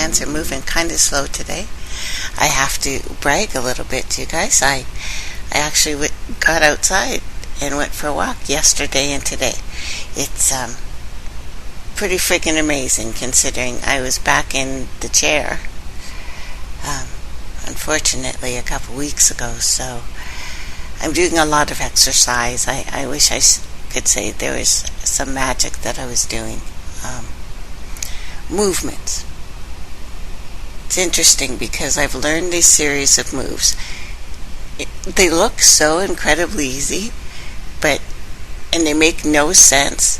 hands are moving kind of slow today. I have to brag a little bit to you guys. I actually got outside and went for a walk yesterday and today. It's pretty freaking amazing considering I was back in the chair, unfortunately, a couple weeks ago. So I'm doing a lot of exercise. I wish I could say there was some magic that I was doing. Movements. It's interesting because I've learned this series of moves. They look so incredibly easy, and they make no sense,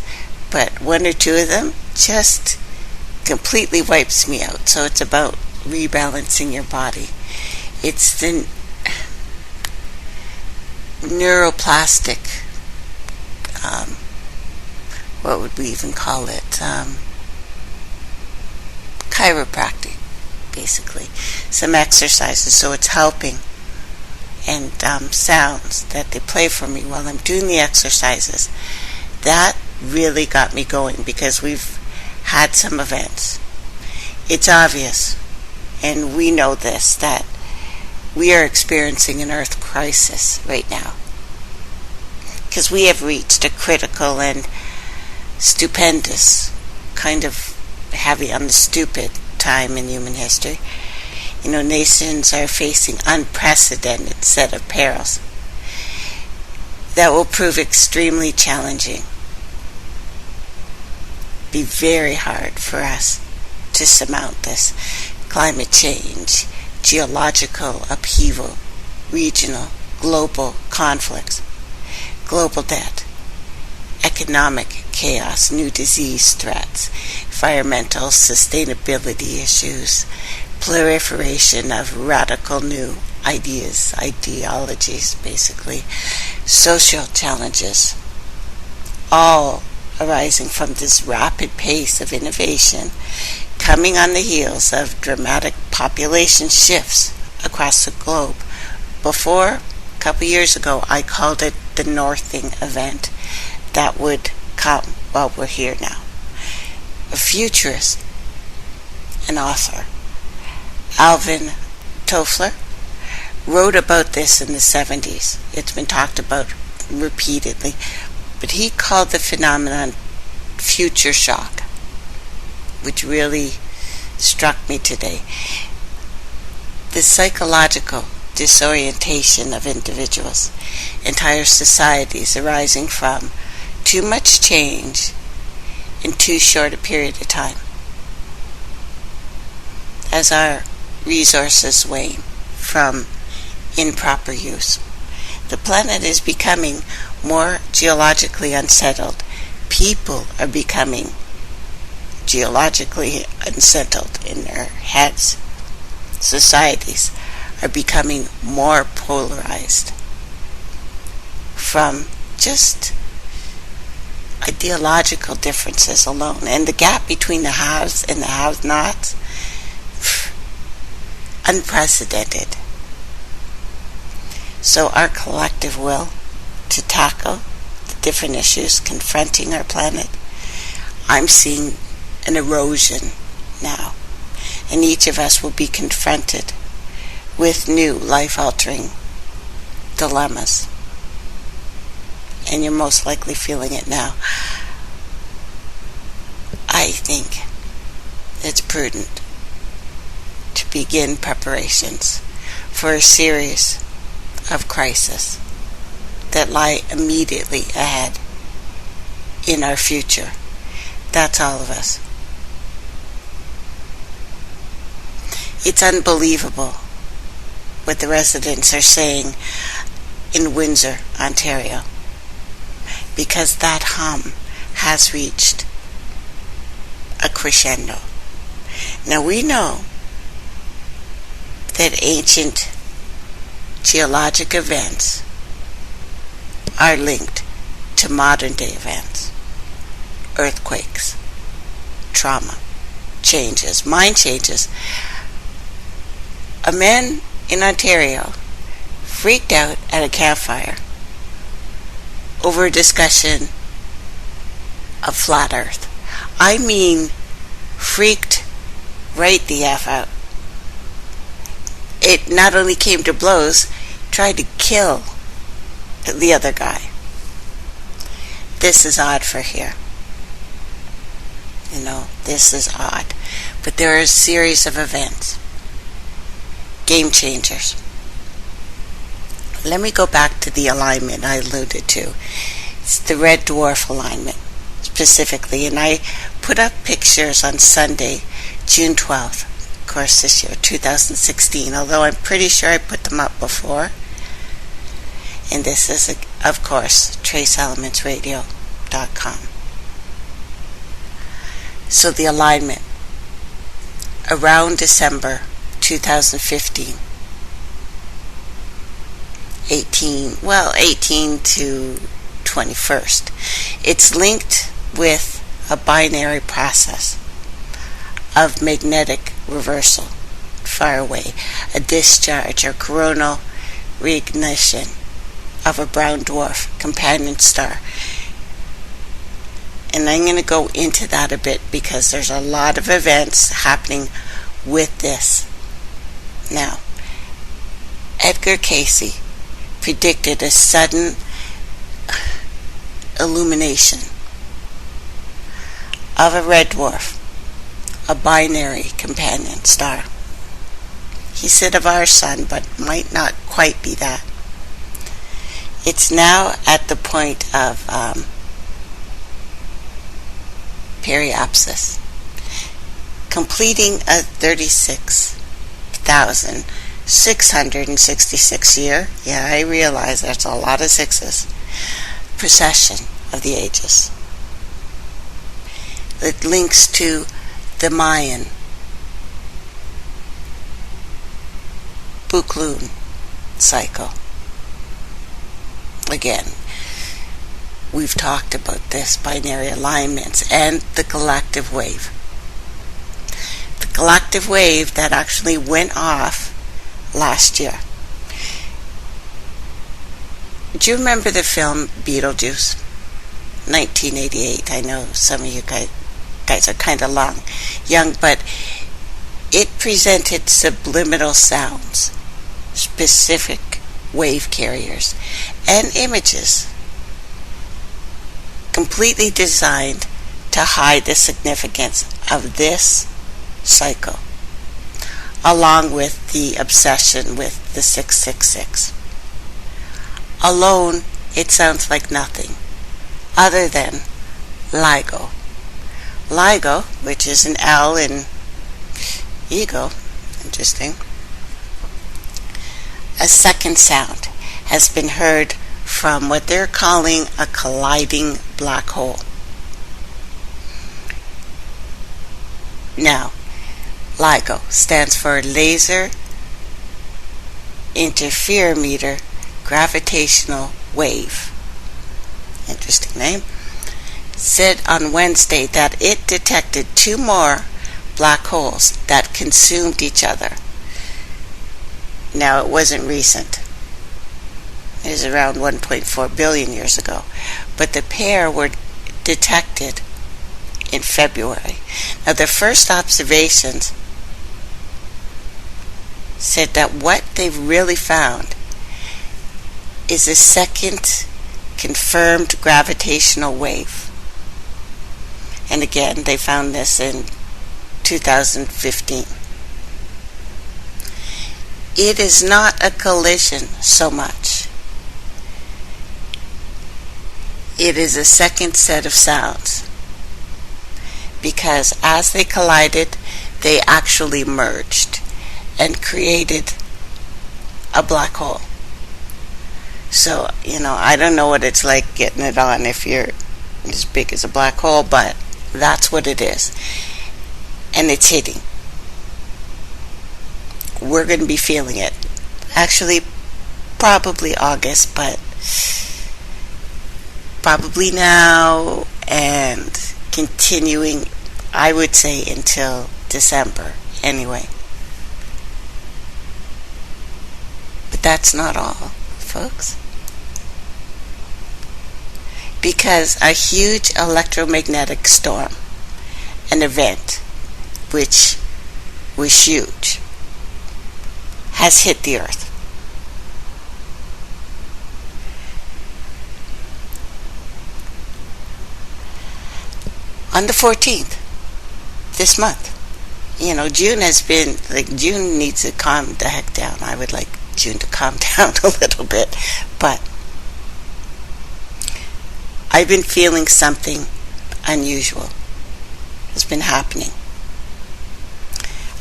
but one or two of them just completely wipes me out. So it's about rebalancing your body. It's the neuroplastic, what would we even call it? Chiropractic, basically. Some exercises, so it's helping. And sounds that they play for me while I'm doing the exercises. That really got me going because we've had some events. It's obvious, and we know this, that we are experiencing an earth crisis right now. Because we have reached a critical and stupendous, kind of heavy on the stupid time in human history. Nations are facing unprecedented set of perils that will prove extremely challenging. Be very hard for us to surmount this. Climate change, geological upheaval, regional, global conflicts, global debt, economic chaos, new disease threats, environmental sustainability issues, proliferation of radical new ideologies, basically, social challenges, all arising from this rapid pace of innovation, coming on the heels of dramatic population shifts across the globe. Before, a couple years ago, I called it the Northing event that would come. Well, we're here now. A futurist, an author, Alvin Toffler, wrote about this in the 70s. It's been talked about repeatedly, but he called the phenomenon future shock, which really struck me today. The psychological disorientation of individuals, entire societies arising from too much change in too short a period of time. As our resources wane from improper use, the planet is becoming more geologically unsettled. People are becoming geologically unsettled in their heads. Societies are becoming more polarized from just ideological differences alone. And the gap between the haves and the have-nots, unprecedented. So our collective will to tackle the different issues confronting our planet, I'm seeing an erosion now. And each of us will be confronted with new life-altering dilemmas. And you're most likely feeling it now. I think it's prudent to begin preparations for a series of crises that lie immediately ahead in our future. That's all of us. It's unbelievable what the residents are saying in Windsor, Ontario, because that hum has reached a crescendo. Now we know that ancient geologic events are linked to modern day events. Earthquakes, trauma, changes, mind changes. A man in Ontario freaked out at a campfire over a discussion of flat earth. I mean, freaked right the F out. It not only came to blows, tried to kill the other guy. This is odd for here. This is odd. But there are a series of events. Game changers. Let me go back to the alignment I alluded to. It's the red dwarf alignment, specifically. And I put up pictures on Sunday, June 12th, of course, this year, 2016, although I'm pretty sure I put them up before. And this is, of course, traceelementsradio.com. So the alignment around December 2015, 18 to 21st. It's linked with a binary process of magnetic reversal, far away, a discharge or coronal reignition of a brown dwarf companion star. And I'm going to go into that a bit because there's a lot of events happening with this. Now, Edgar Cayce predicted a sudden illumination of a red dwarf, a binary companion star. He said of our sun, but might not quite be that. It's now at the point of periapsis, completing a 36,666 year, yeah, I realize that's a lot of sixes, precession of the ages. It links to the Mayan Buklun cycle. Again, we've talked about this, binary alignments, and the galactic wave. The galactic wave that actually went off last year. Do you remember the film Beetlejuice? 1988. I know some of you guys are kind of young, but it presented subliminal sounds, specific wave carriers, and images completely designed to hide the significance of this cycle, along with the obsession with the 666. Alone, it sounds like nothing other than LIGO. LIGO, which is an L in ego, interesting. A second sound has been heard from what they're calling a colliding black hole. Now, LIGO stands for Laser Interferometer Gravitational Wave. Interesting name. Said on Wednesday that it detected two more black holes that consumed each other. Now, it wasn't recent. It was around 1.4 billion years ago. But the pair were detected in February. Now, the first observations said that what they've really found is a second confirmed gravitational wave. And again, they found this in 2015. It is not a collision so much. It is a second set of sounds. Because as they collided, they actually merged and created a black hole. So, I don't know what it's like getting it on if you're as big as a black hole, but that's what it is. And it's hitting. We're going to be feeling it. Actually, probably August, but probably now and continuing, I would say, until December anyway. But that's not all, folks. Because a huge electromagnetic storm, an event which was huge, has hit the earth. On the 14th, this month. June has been, June needs to calm the heck down. I would like June to calm down a little bit. But I've been feeling something unusual has been happening.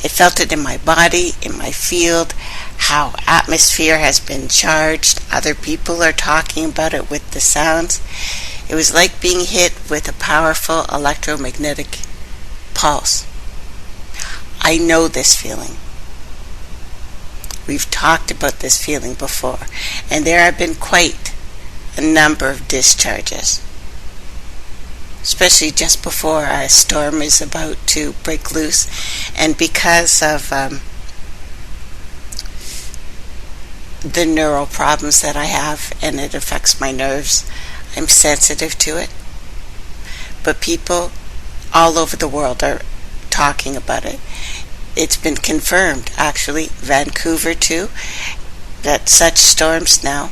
I felt it in my body, in my field, how atmosphere has been charged. Other people are talking about it with the sounds. It was like being hit with a powerful electromagnetic pulse. I know this feeling. We've talked about this feeling before, and there have been quite a number of discharges, especially just before a storm is about to break loose. And because of the neural problems that I have, and it affects my nerves, I'm sensitive to it. But people all over the world are talking about it. It's been confirmed, actually, Vancouver too, that such storms now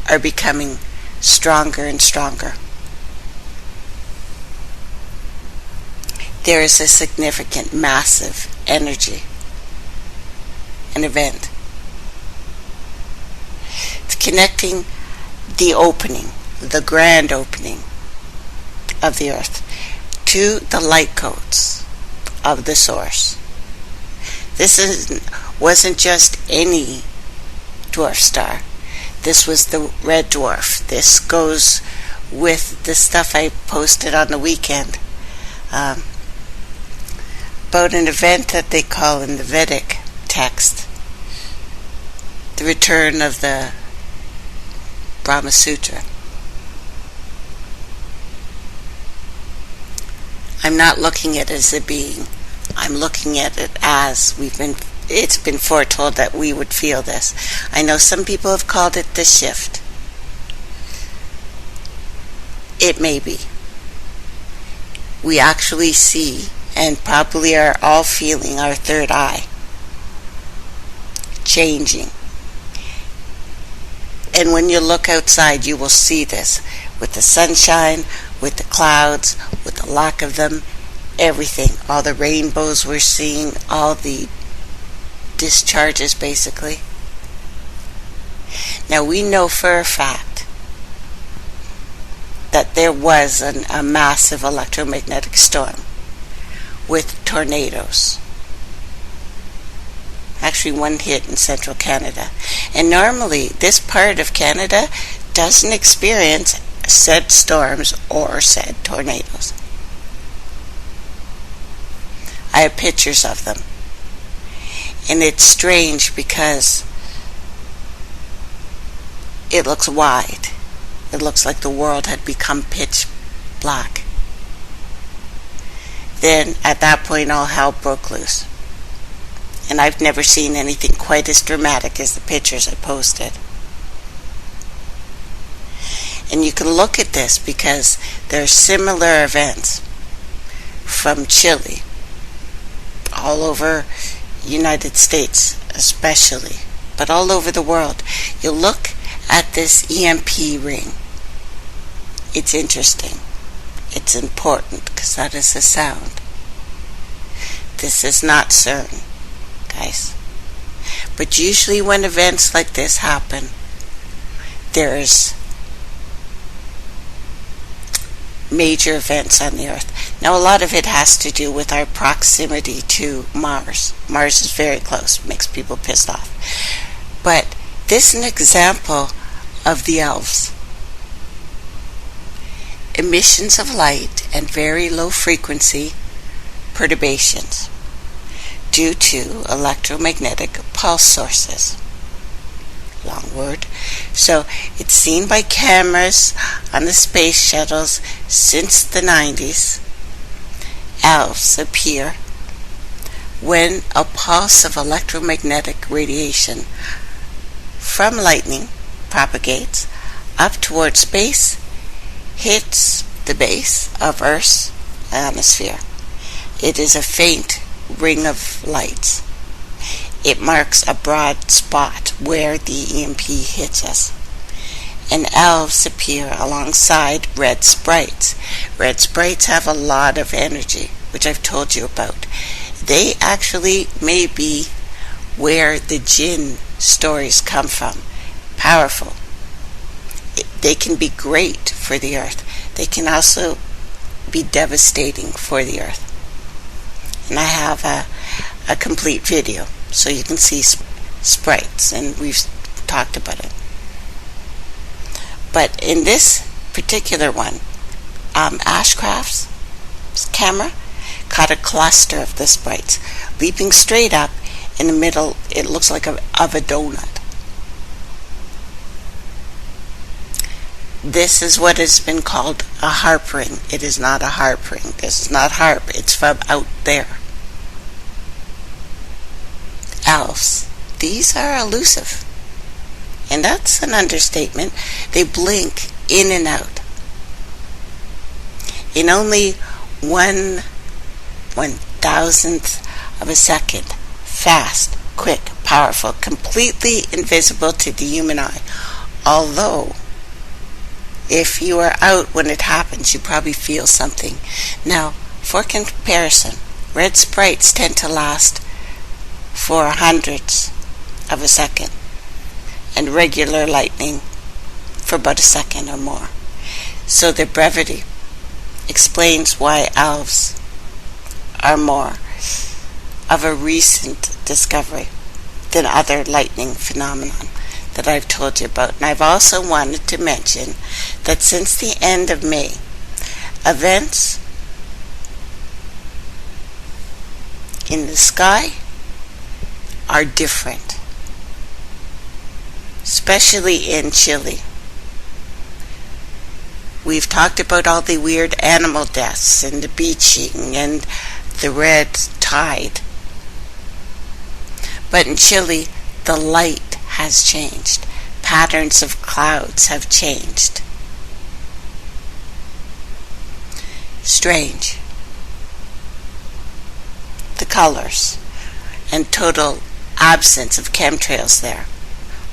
are becoming stronger and stronger. There is a significant, massive energy, an event. It's connecting the opening, the grand opening of the earth to the light codes of the source. This wasn't just any dwarf star. This was the red dwarf. This goes with the stuff I posted on the weekend about an event that they call in the Vedic text the return of the Brahma Sutra. I'm not looking at it as a being. I'm looking at it as it's been foretold that we would feel this. I know some people have called it the shift. It may be. We actually see, and probably are all feeling, our third eye changing. And when you look outside, you will see this with the sunshine, with the clouds, with the lack of them, everything, all the rainbows we're seeing, all the discharges basically. Now we know for a fact that there was a massive electromagnetic storm with tornadoes. Actually, one hit in central Canada. And normally, this part of Canada doesn't experience said storms or said tornadoes. I have pictures of them. And it's strange because it looks wide. It looks like the world had become pitch black. Then, at that point, all hell broke loose. And I've never seen anything quite as dramatic as the pictures I posted. And you can look at this because there are similar events from Chile, all over United States especially, but all over the world. You look at this EMP ring. It's interesting. It's important because that is the sound. This is not CERN, guys. But usually when events like this happen, there's major events on the earth. Now a lot of it has to do with our proximity to Mars. Mars is very close, makes people pissed off. But this is an example of the elves. Emissions of light and very low frequency perturbations due to electromagnetic pulse sources. Long word. So it's seen by cameras on the space shuttles since the 90s. Elves appear when a pulse of electromagnetic radiation from lightning propagates up towards space, hits the base of Earth's atmosphere. It is a faint ring of lights. It marks a broad spot where the EMP hits us. And elves appear alongside red sprites. Red sprites have a lot of energy, which I've told you about. They actually may be where the jinn stories come from. Powerful. They can be great for the earth. They can also be devastating for the earth. And I have a complete video so you can see sprites, and we've talked about it. But in this particular one, Ashcraft's camera caught a cluster of the sprites leaping straight up in the middle. It looks like of a donut. This is what has been called a harp ring. It is not a harp ring. This is not harp. It's from out there. Elves. These are elusive. And that's an understatement. They blink in and out. In only 1/1000th of a second. Fast, quick, powerful, completely invisible to the human eye. Although, if you are out when it happens, you probably feel something. Now, for comparison, red sprites tend to last for hundredths of a second, and regular lightning for about a second or more. So their brevity explains why elves are more of a recent discovery than other lightning phenomenon that I've told you about. And I've also wanted to mention that since the end of May, events in the sky are different, especially in Chile. We've talked about all the weird animal deaths and the beaching and the red tide. But in Chile, the light has changed. Patterns of clouds have changed. Strange. The colors and total absence of chemtrails there.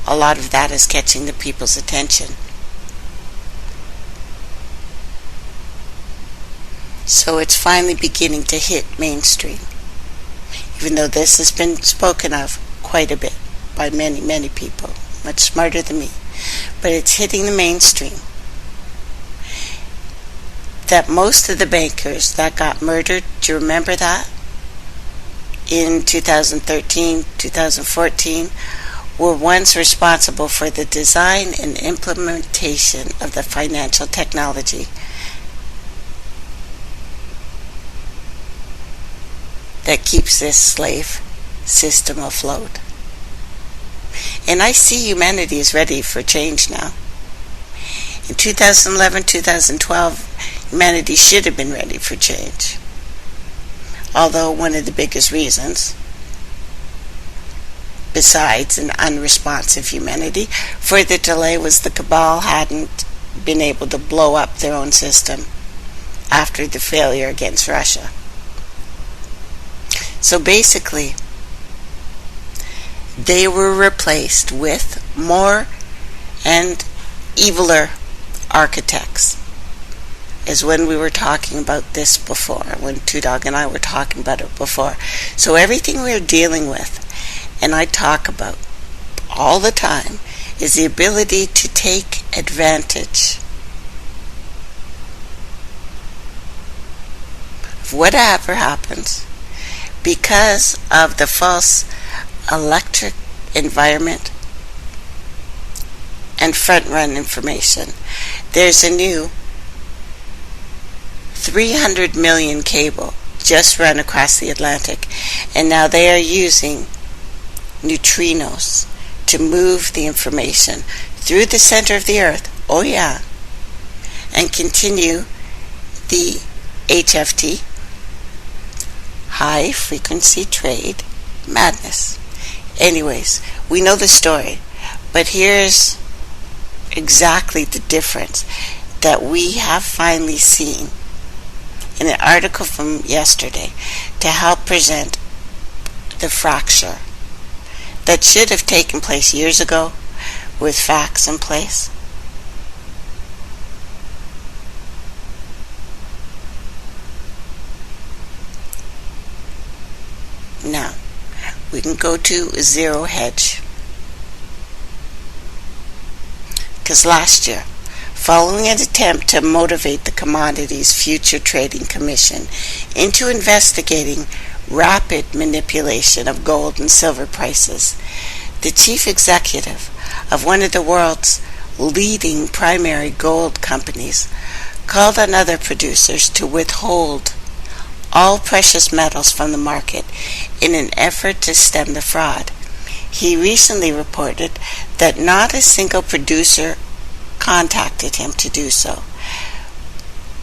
A lot of that is catching the people's attention. So it's finally beginning to hit mainstream, even though this has been spoken of quite a bit by many, many people, much smarter than me. But it's hitting the mainstream. That most of the bankers that got murdered, do you remember that? In 2013, 2014, were once responsible for the design and implementation of the financial technology that keeps this slave system afloat. And I see humanity is ready for change now. In 2011, 2012, humanity should have been ready for change. Although one of the biggest reasons, besides an unresponsive humanity, for the delay was the cabal hadn't been able to blow up their own system after the failure against Russia. So basically, they were replaced with more and eviler architects. As when we were talking about this before, when Two Dog and I were talking about it before. So everything we're dealing with, and I talk about all the time, is the ability to take advantage of whatever happens because of the false electric environment and front-run information. There's a new 300 million cable just run across the Atlantic, and now they are using neutrinos to move the information through the center of the earth, oh yeah, and continue the HFT, high frequency trade madness. Anyways, we know the story, but here's exactly the difference that we have finally seen in an article from yesterday to help present the fracture that should have taken place years ago with facts in place? Now, we can go to zero hedge. Because last year, following an attempt to motivate the Commodities Future Trading Commission into investigating rapid manipulation of gold and silver prices, the chief executive of one of the world's leading primary gold companies called on other producers to withhold all precious metals from the market in an effort to stem the fraud. He recently reported that not a single producer contacted him to do so.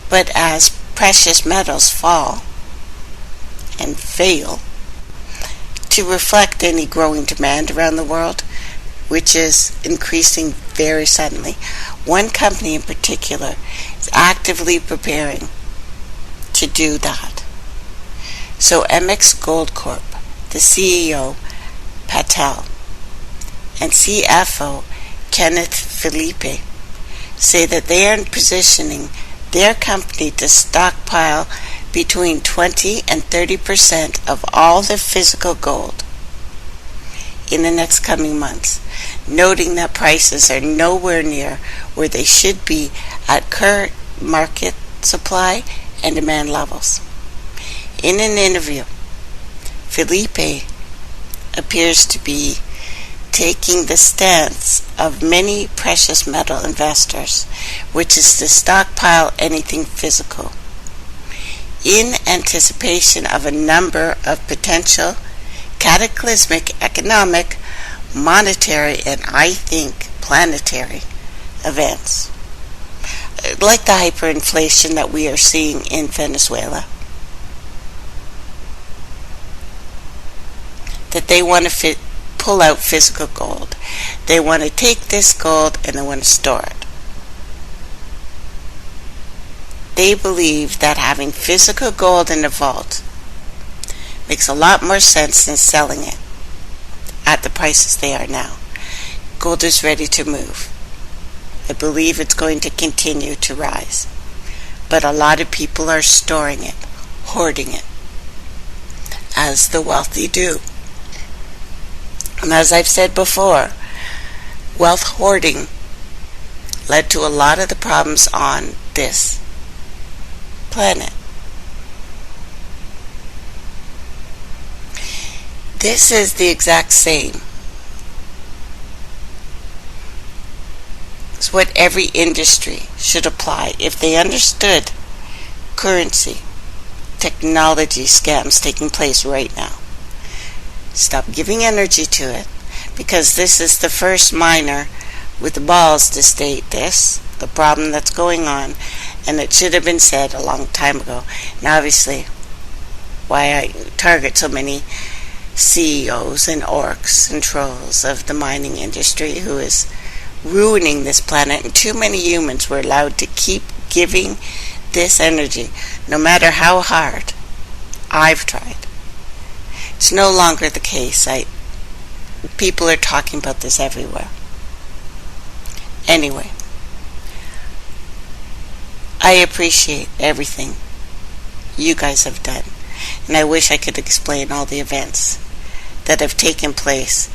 But as precious metals fall and fail to reflect any growing demand around the world, which is increasing very suddenly, one company in particular is actively preparing to do that. So MX Gold Corp, the CEO, Patel, and CFO, Kenneth Felipe, say that they are positioning their company to stockpile between 20 and 30% of all their physical gold in the next coming months, noting that prices are nowhere near where they should be at current market supply and demand levels. In an interview, Felipe appears to be taking the stance of many precious metal investors, which is to stockpile anything physical, in anticipation of a number of potential cataclysmic economic, monetary, and I think planetary events, like the hyperinflation that we are seeing in Venezuela, that they want to pull out physical gold. They want to take this gold and they want to store it. They believe that having physical gold in a vault makes a lot more sense than selling it at the prices they are now. Gold is ready to move. I believe it's going to continue to rise. But a lot of people are storing it, hoarding it, as the wealthy do. And as I've said before, wealth hoarding led to a lot of the problems on this planet. This is the exact same as what every industry should apply if they understood currency, technology scams taking place right now. Stop giving energy to it, because this is the first miner with the balls to state this, the problem that's going on, and it should have been said a long time ago. Now obviously, why I target so many CEOs and orcs and trolls of the mining industry who is ruining this planet, and too many humans were allowed to keep giving this energy, no matter how hard I've tried. It's no longer the case. People are talking about this everywhere. Anyway, I appreciate everything you guys have done, and I wish I could explain all the events that have taken place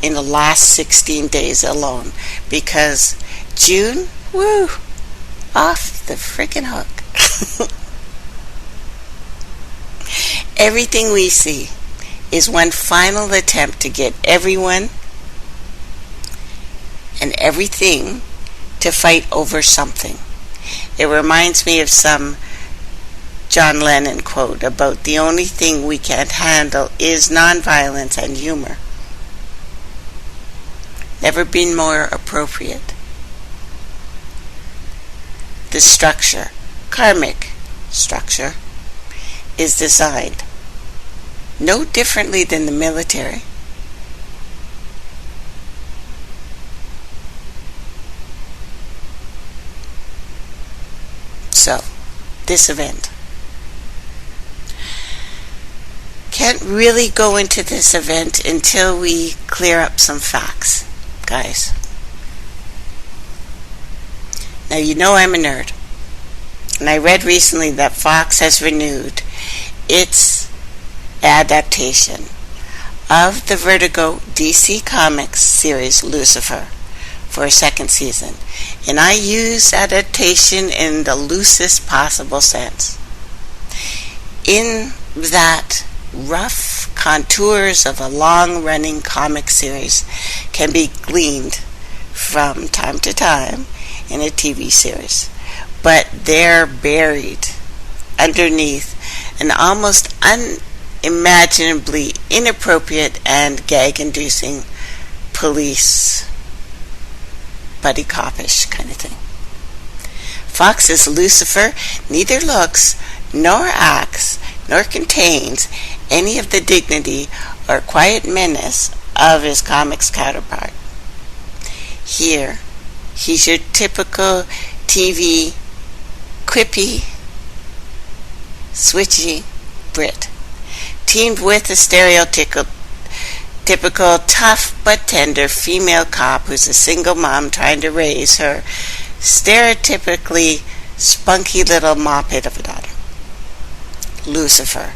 in the last 16 days alone, because June, woo, off the freaking hook. Everything we see is one final attempt to get everyone and everything to fight over something. It reminds me of some John Lennon quote about the only thing we can't handle is nonviolence and humor. Never been more appropriate. The structure, karmic structure, is designed no differently than the military. So, this event can't really go into this event until we clear up some facts, guys. Now, you know I'm a nerd, and I read recently that Fox has renewed its adaptation of the Vertigo DC Comics series Lucifer for a second season, and I use adaptation in the loosest possible sense. In that, rough contours of a long-running comic series can be gleaned from time to time in a TV series, but they're buried underneath an almost unimaginably inappropriate and gag-inducing police buddy copish kind of thing. Fox's Lucifer neither looks nor acts nor contains any of the dignity or quiet menace of his comics counterpart. Here, he's your typical TV, quippy, switchy Brit, teamed with a stereotypical tough but tender female cop who's a single mom trying to raise her stereotypically spunky little mophead of a daughter. Lucifer.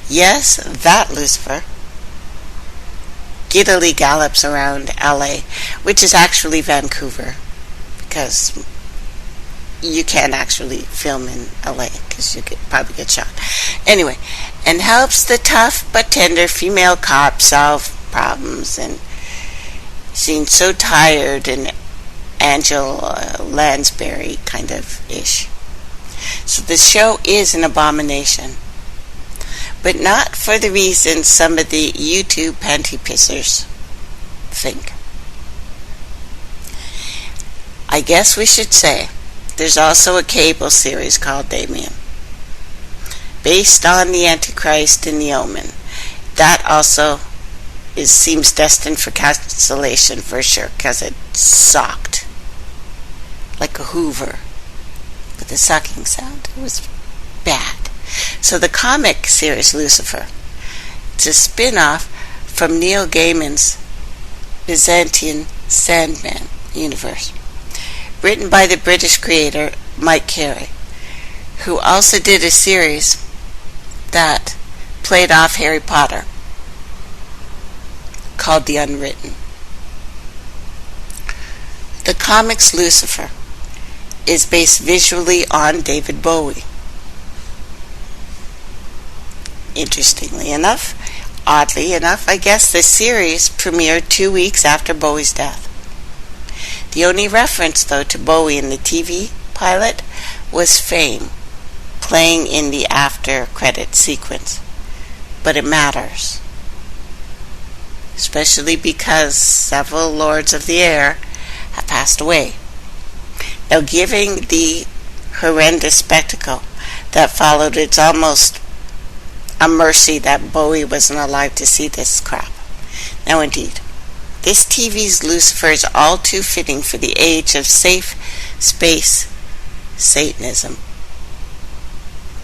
Yes, that Lucifer giddily gallops around LA, which is actually Vancouver, because you can't actually film in LA because you could probably get shot. Anyway, and helps the tough but tender female cop solve problems, and seems so tired and Angela Lansbury kind of ish. So the show is an abomination, but not for the reasons some of the YouTube panty pissers think. I guess we should say there's also a cable series called Damien, based on the Antichrist and the Omen. That also seems destined for cancellation for sure, because it sucked like a Hoover with a sucking sound. It was bad. So the comic series Lucifer, it's a spin-off from Neil Gaiman's Byzantine Sandman universe, written by the British creator Mike Carey, who also did a series that played off Harry Potter called The Unwritten. The comics Lucifer is based visually on David Bowie. Interestingly enough, oddly enough, I guess the series premiered 2 weeks after Bowie's death. The only reference, though, to Bowie in the TV pilot was Fame, playing in the after-credit sequence. But it matters, especially because several Lords of the Air have passed away. Now, given the horrendous spectacle that followed, it's almost a mercy that Bowie wasn't alive to see this crap. Now, indeed, this TV's Lucifer is all too fitting for the age of safe space Satanism.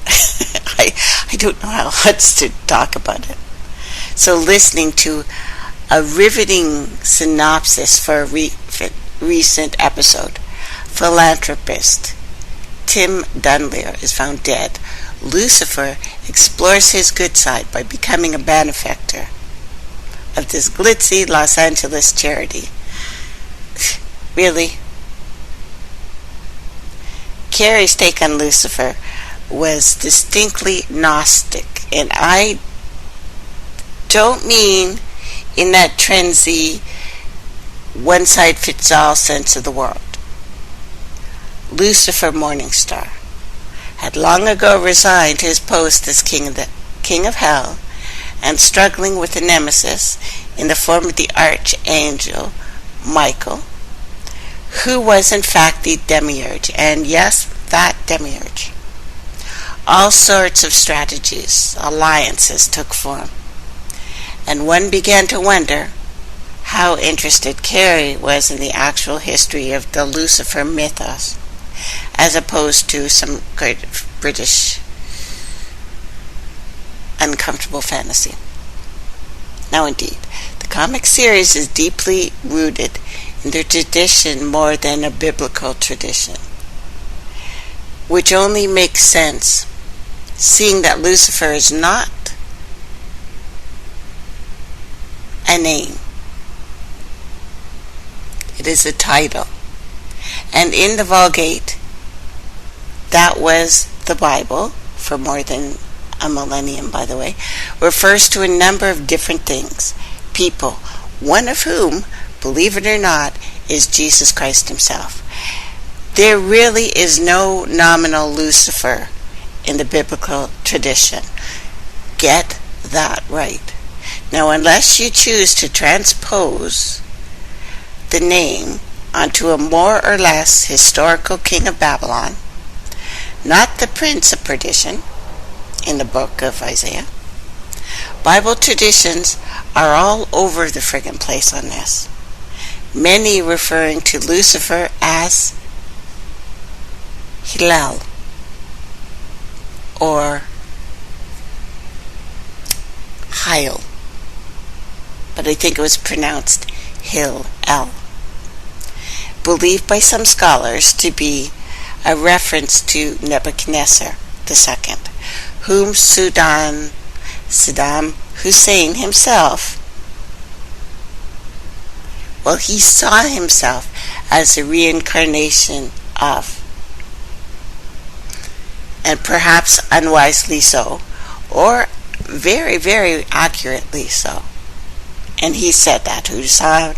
I don't know how else to talk about it. So listening to a riveting synopsis for a recent episode, philanthropist Tim Dunlear is found dead. Lucifer explores his good side by becoming a benefactor of this glitzy Los Angeles charity. Really? Carey's take on Lucifer was distinctly Gnostic, and I don't mean in that trendy one-size-fits-all sense of the world. Lucifer Morningstar had long ago resigned his post as king of hell, and struggling with a nemesis in the form of the archangel Michael, who was in fact the demiurge, and yes, that demiurge. All sorts of strategies, alliances took form, and one began to wonder how interested Carey was in the actual history of the Lucifer mythos, as opposed to some good British uncomfortable fantasy. Now indeed, the comic series is deeply rooted in their tradition more than a biblical tradition, which only makes sense seeing that Lucifer is not a name. It is a title. And in the Vulgate, that was the Bible, for more than a millennium, by the way, refers to a number of different things, people, one of whom, believe it or not, is Jesus Christ himself. There really is no nominal Lucifer in the biblical tradition. Get that right. Now, unless you choose to transpose the name onto a more or less historical king of Babylon, not the prince of perdition in the book of Isaiah, Bible traditions are all over the friggin' place on this. Many referring to Lucifer as Hillel or Hyle, but I think it was pronounced Hillel. Believed by some scholars to be a reference to Nebuchadnezzar II, whom Saddam Hussein himself, he saw himself as a reincarnation of, and perhaps unwisely so, or very, very accurately so. And he said that Saddam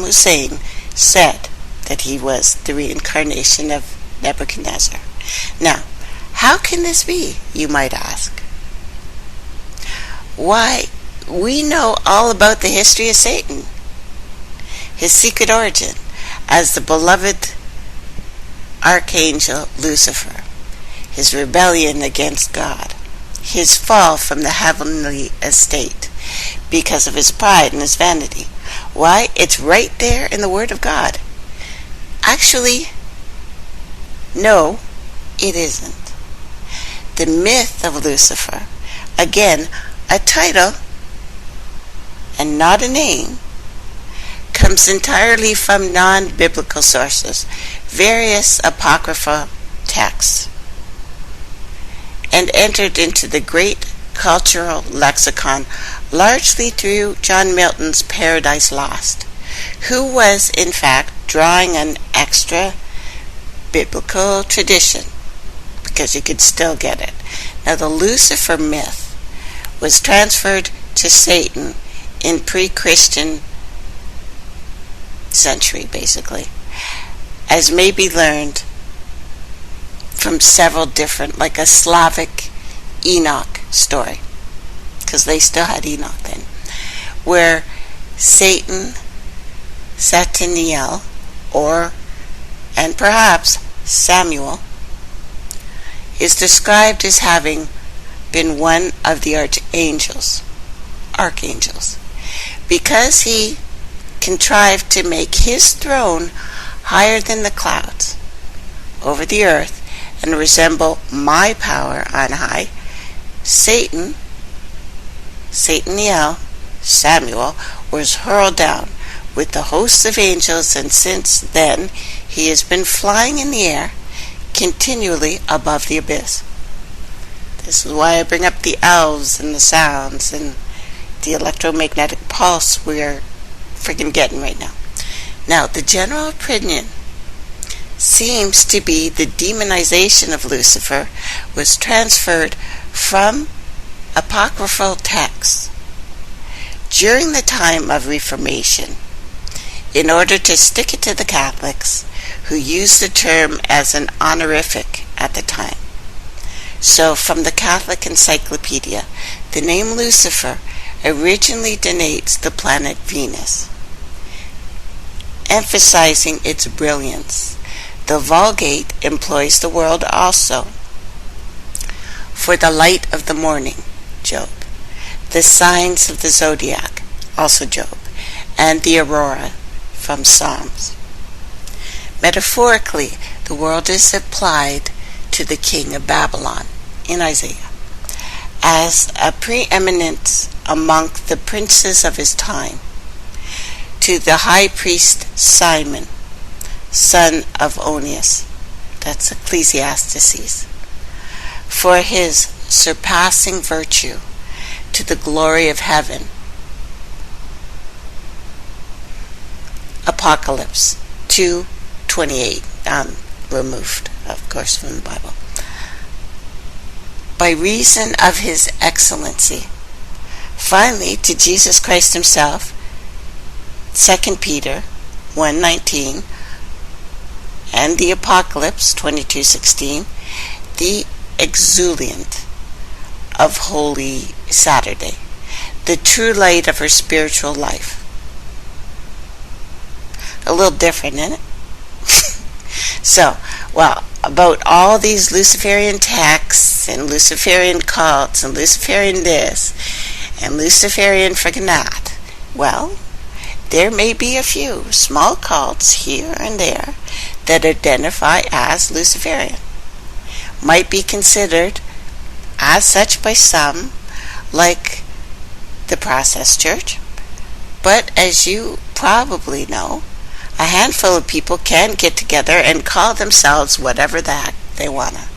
Hussein said that he was the reincarnation of Nebuchadnezzar. Now, how can this be, you might ask? Why, we know all about the history of Satan, his secret origin as the beloved archangel Lucifer, his rebellion against God, his fall from the heavenly estate because of his pride and his vanity. Why, it's right there in the Word of God. Actually, no, it isn't. The myth of Lucifer, again, a title and not a name, comes entirely from non-biblical sources, various apocryphal texts, and entered into the great cultural lexicon largely through John Milton's Paradise Lost, who was in fact drawing an extra biblical tradition, because you could still get it. Now, the Lucifer myth was transferred to Satan in pre-Christian century, basically, as may be learned from several different, like a Slavic Enoch story, because they still had Enoch then, where Satan, Sataniel, and perhaps Samuel, is described as having been one of the archangels, because he contrived to make his throne higher than the clouds over the earth and resemble my power on high. Sataniel, Samuel, was hurled down with the hosts of angels, and since then he has been flying in the air continually above the abyss. This is why I bring up the elves and the sounds and the electromagnetic pulse we're freaking getting right now. Now, the general opinion seems to be the demonization of Lucifer was transferred from apocryphal texts during the time of Reformation in order to stick it to the Catholics, who used the term as an honorific at the time. So, from the Catholic Encyclopedia, the name Lucifer originally denotes the planet Venus, emphasizing its brilliance. The Vulgate employs the word also for the light of the morning, Job, the signs of the zodiac, also Job, and the aurora, from Psalms. Metaphorically, the word is applied to the king of Babylon in Isaiah, as a preeminent among the princes of his time, to the high priest Simon, son of Onias, that's Ecclesiastes, for his surpassing virtue, to the glory of heaven. Apocalypse 2:28, removed, of course, from the Bible. By reason of his excellency. Finally, to Jesus Christ himself, 2 Peter 1:19, and the Apocalypse 22:16, the exuliant of Holy Saturday, the true light of her spiritual life. A little different, isn't it? So, well, about all these Luciferian texts and Luciferian cults and Luciferian this and Luciferian friggin' that, well, there may be a few small cults here and there that identify as Luciferian. Might be considered as such by some, like the Process Church, but as you probably know, a handful of people can get together and call themselves whatever the heck they wanna.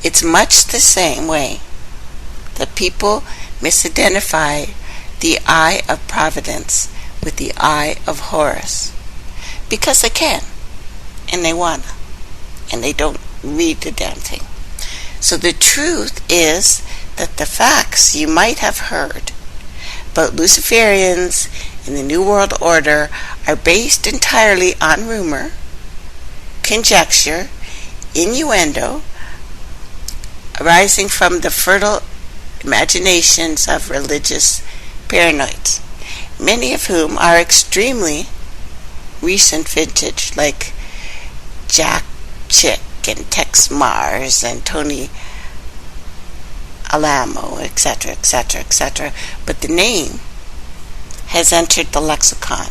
It's much the same way that people misidentify the Eye of Providence with the Eye of Horus, because they can, and they wanna, and they don't read the damn thing. So the truth is that the facts you might have heard about Luciferians in the New World Order are based entirely on rumor, conjecture, innuendo, arising from the fertile imaginations of religious paranoids, many of whom are extremely recent vintage, like Jack Chick and Tex Mars and Tony Alamo, etc., etc., etc. But the name has entered the lexicon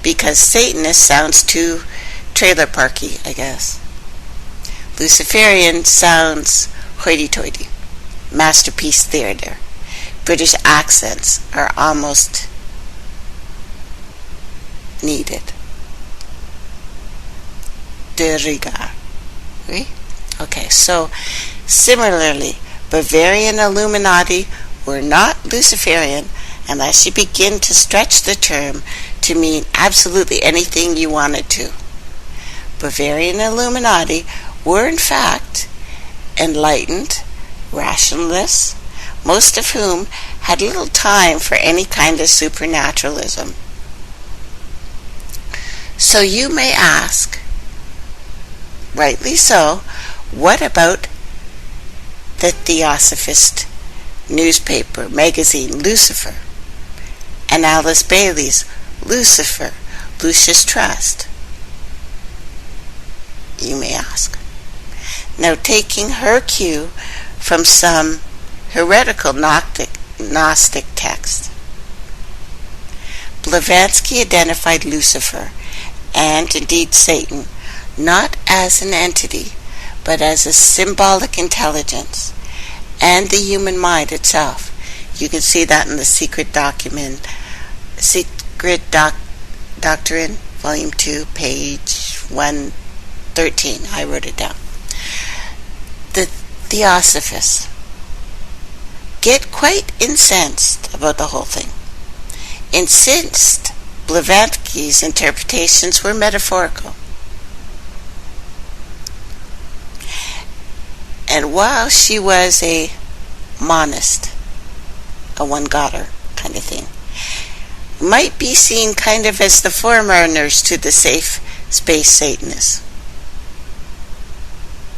because Satanist sounds too trailer parky, I guess. Luciferian sounds hoity-toity. Masterpiece theater. British accents are almost needed. De rigueur. Oui? Okay, so similarly, Bavarian Illuminati were not Luciferian unless you begin to stretch the term to mean absolutely anything you want it to. Bavarian Illuminati were in fact enlightened rationalists, most of whom had little time for any kind of supernaturalism. So you may ask, rightly so, what about the Theosophist newspaper, magazine Lucifer, and Alice Bailey's Lucifer, Lucius Trust? You may ask. Now, taking her cue from some heretical Gnostic text, Blavatsky identified Lucifer, and indeed Satan, not as an entity, but as a symbolic intelligence, and the human mind itself. You can see that in the Doctrine, Volume 2, page 113. I wrote it down. The Theosophists get quite incensed about the whole thing. Insist Blavatsky's interpretations were metaphorical. And while she was a monist, a one-godder kind of thing, might be seen kind of as the forerunners to the safe space Satanists.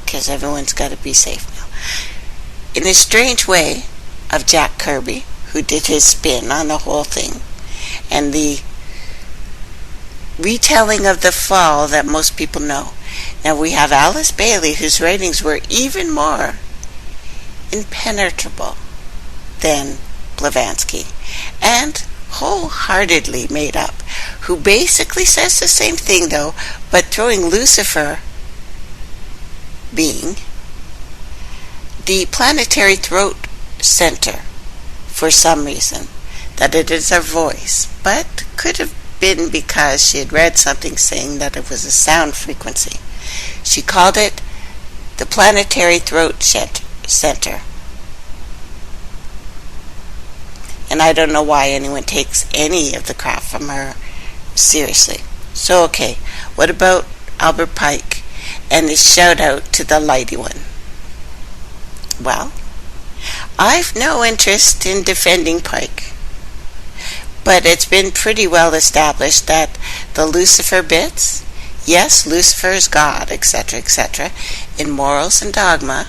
Because everyone's got to be safe now. In a strange way of Jack Kirby, who did his spin on the whole thing, and the retelling of the fall that most people know. Now we have Alice Bailey, whose writings were even more impenetrable than Blavatsky, and wholeheartedly made up, who basically says the same thing though, but throwing Lucifer being the planetary throat center, for some reason, that it is her voice, but could have been because she had read something saying that it was a sound frequency. She called it the planetary throat center. And I don't know why anyone takes any of the crap from her seriously. So, okay, what about Albert Pike and his shout out to the Lighty One? Well, I've no interest in defending Pike, but it's been pretty well established that the Lucifer bits, yes, Lucifer is God, etc., etc., in Morals and Dogma,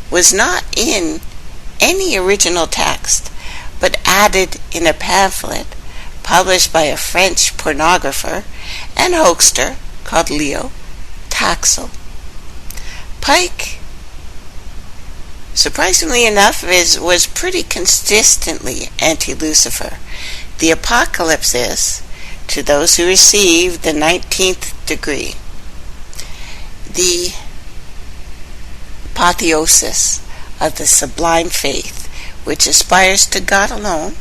was not in any original text, but added in a pamphlet published by a French pornographer and hoaxer called Leo Taxel. Pike, surprisingly enough, was pretty consistently anti-Lucifer. The apocalypse is, to those who receive the 19th degree, the apotheosis of the sublime faith, which aspires to God alone,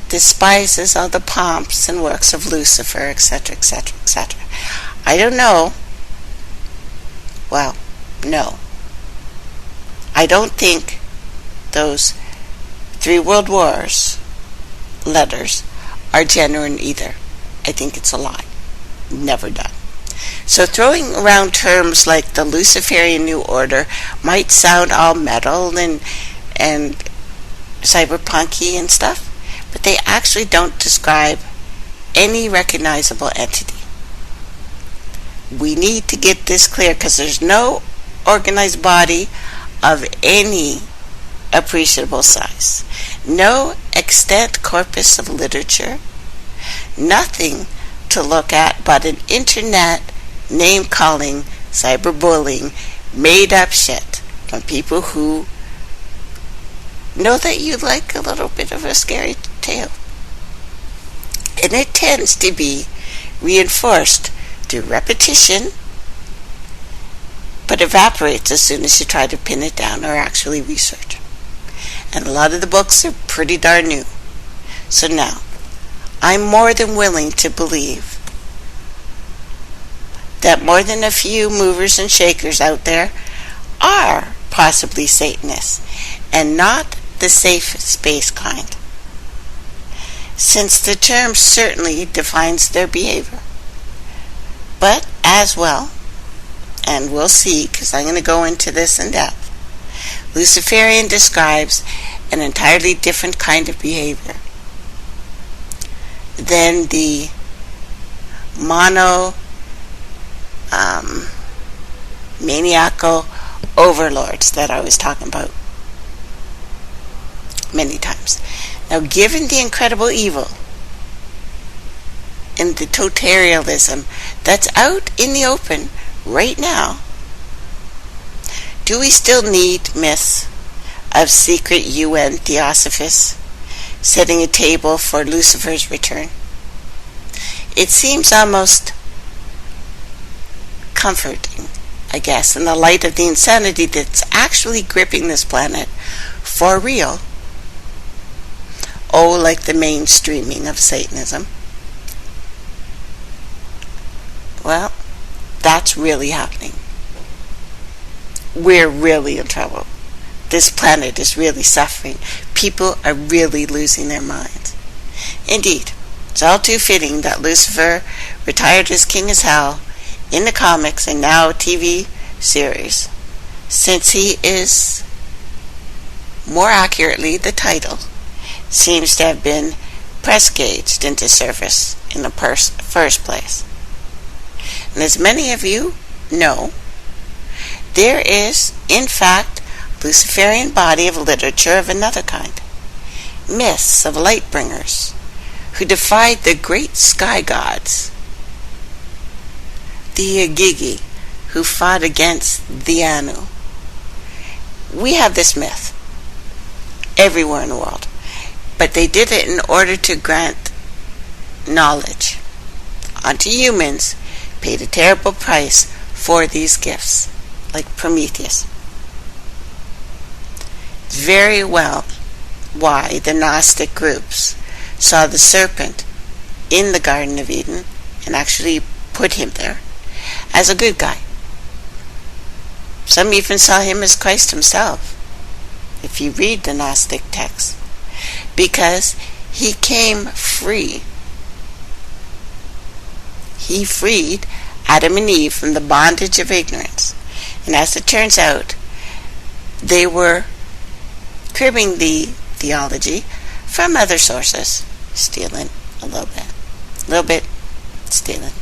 despises all the pomps and works of Lucifer, etc., etc., etc. I don't know. Well, no. I don't think those 3 World Wars letters are genuine either. I think it's a lie. Never done. So throwing around terms like the Luciferian New Order might sound all metal and cyberpunky and stuff, but they actually don't describe any recognizable entity. We need to get this clear, because there's no organized body of any appreciable size, no extant corpus of literature, nothing to look at but an internet name-calling, cyberbullying, made-up shit from people who know that you like a little bit of a scary tale. And it tends to be reinforced through repetition, but evaporates as soon as you try to pin it down or actually research. And a lot of the books are pretty darn new. So now, I'm more than willing to believe that more than a few movers and shakers out there are possibly Satanists, and not the safe space kind, since the term certainly defines their behavior. But as well, and we'll see, because I'm going to go into this in depth, Luciferian describes an entirely different kind of behavior than the maniacal overlords that I was talking about many times. Now, given the incredible evil and the totalitarianism that's out in the open right now, do we still need myths of secret UN theosophists setting a table for Lucifer's return? It seems almost comforting, I guess, in the light of the insanity that's actually gripping this planet for real. Oh, like the mainstreaming of Satanism. Well, that's really happening. We're really in trouble. This planet is really suffering. People are really losing their minds. Indeed, it's all too fitting that Lucifer retired as king as hell in the comics and now TV series, since he is, more accurately, the title, seems to have been press-gauged into service in the first place. And as many of you know, there is, in fact, Luciferian body of literature of another kind. Myths of light-bringers who defied the great sky gods. The Agigi who fought against the Anu. We have this myth everywhere in the world, but they did it in order to grant knowledge unto humans, paid a terrible price for these gifts, like Prometheus. very well why the Gnostic groups saw the serpent in the Garden of Eden and actually put him there as a good guy. Some even saw him as Christ himself, if you read the Gnostic text, because he came free. He freed Adam and Eve from the bondage of ignorance. And as it turns out, they were cribbing the theology from other sources, stealing a little bit, stealing.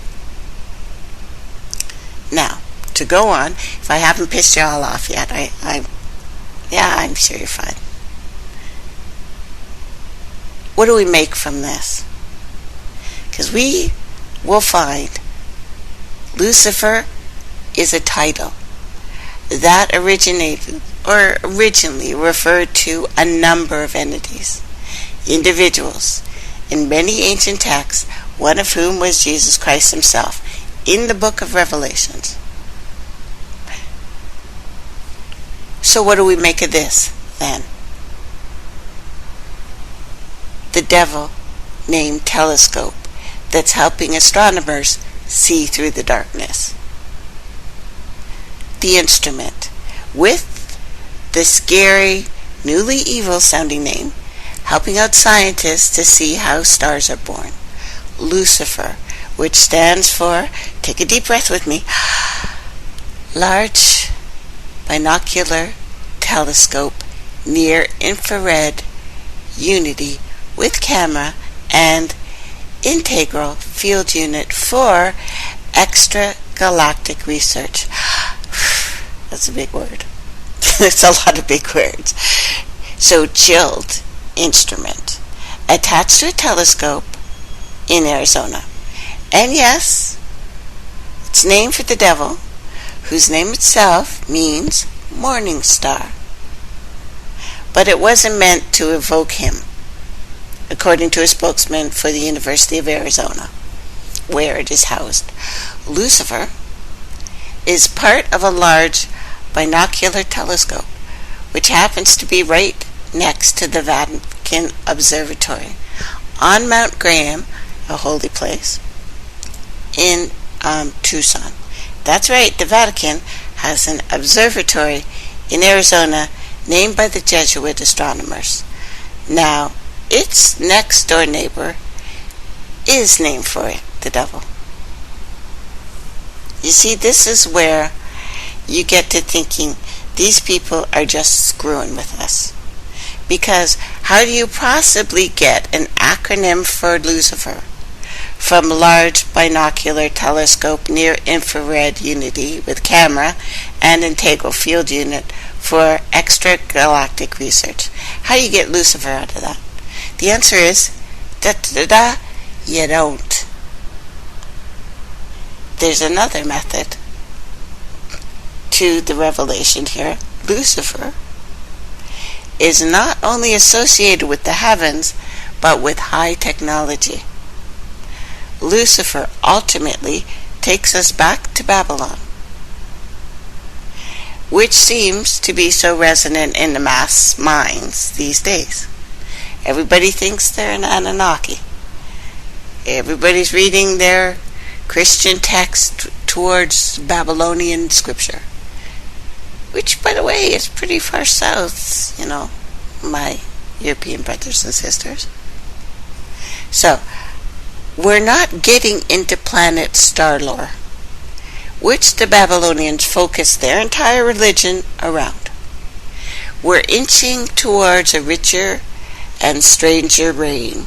Now, to go on, if I haven't pissed you all off yet, I'm sure you're fine. What do we make from this? Because we will find Lucifer is a title that originally referred to a number of entities, individuals, in many ancient texts, one of whom was Jesus Christ himself, in the book of Revelations. So what do we make of this, then? The devil named telescope that's helping astronomers see through the darkness. The instrument, with the scary, newly evil-sounding name, helping out scientists to see how stars are born. Lucifer, which stands for, take a deep breath with me, Large Binocular Telescope Near Infrared Unity with Camera and Integral Field Unit for Extragalactic Research. That's a big word. It's a lot of big words. So, chilled instrument attached to a telescope in Arizona. And yes, it's named for the devil, whose name itself means morning star. But it wasn't meant to evoke him, according to a spokesman for the University of Arizona, where it is housed. Lucifer is part of a large binocular telescope, which happens to be right next to the Vatican Observatory on Mount Graham, a holy place, in Tucson. That's right, the Vatican has an observatory in Arizona named by the Jesuit astronomers. Now, its next door neighbor is named for it, the devil. You see, this is where you get to thinking these people are just screwing with us. Because how do you possibly get an acronym for Lucifer from Large Binocular Telescope Near Infrared Unity with Camera and Integral Field Unit for Extragalactic Research? How do you get Lucifer out of that? The answer is, you don't. There's another method to the revelation here. Lucifer is not only associated with the heavens, but with high technology. Lucifer ultimately takes us back to Babylon, which seems to be so resonant in the mass minds these days. Everybody thinks they're an Anunnaki. Everybody's reading their Christian text towards Babylonian scripture, which, by the way, is pretty far south, my European brothers and sisters. So, we're not getting into planet star lore, which the Babylonians focused their entire religion around. We're inching towards a richer and stranger reign.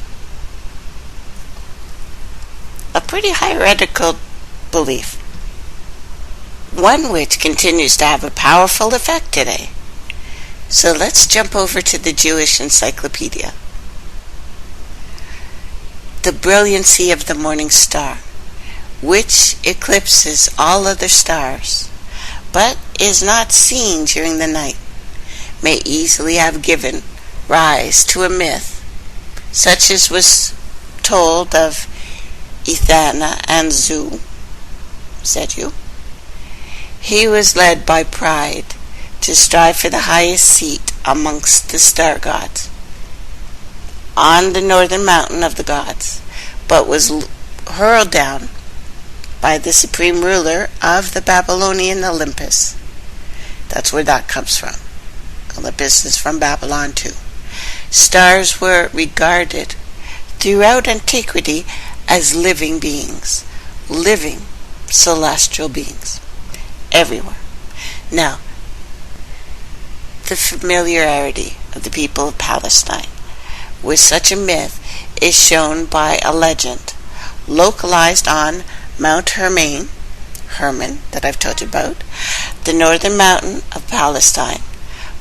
A pretty heretical belief. One which continues to have a powerful effect today. So let's jump over to the Jewish Encyclopedia. The brilliancy of the morning star, which eclipses all other stars, but is not seen during the night, may easily have given rise to a myth, such as was told of Ethana and Zedu. He was led by pride to strive for the highest seat amongst the star gods on the northern mountain of the gods, but was hurled down by the supreme ruler of the Babylonian Olympus. That's where that comes from. Olympus is from Babylon too. Stars were regarded throughout antiquity as living beings, living celestial beings, everywhere. Now, the familiarity of the people of Palestine with such a myth is shown by a legend localized on Mount Hermon that I've told you about, the northern mountain of Palestine,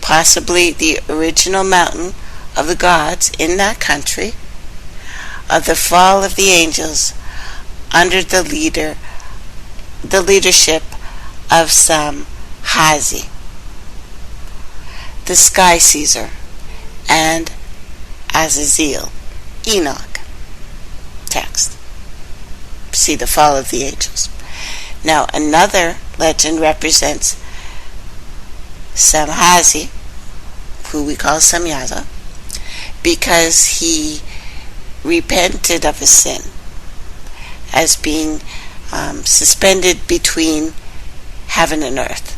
possibly the original mountain of the gods in that country, of the fall of the angels under the leadership of Samhazi, the Sky Caesar, and Azazel, Enoch. Text. See the fall of the angels. Now, another legend represents Samhazi, who we call Samyaza, because he repented of his sin as being suspended between heaven and earth,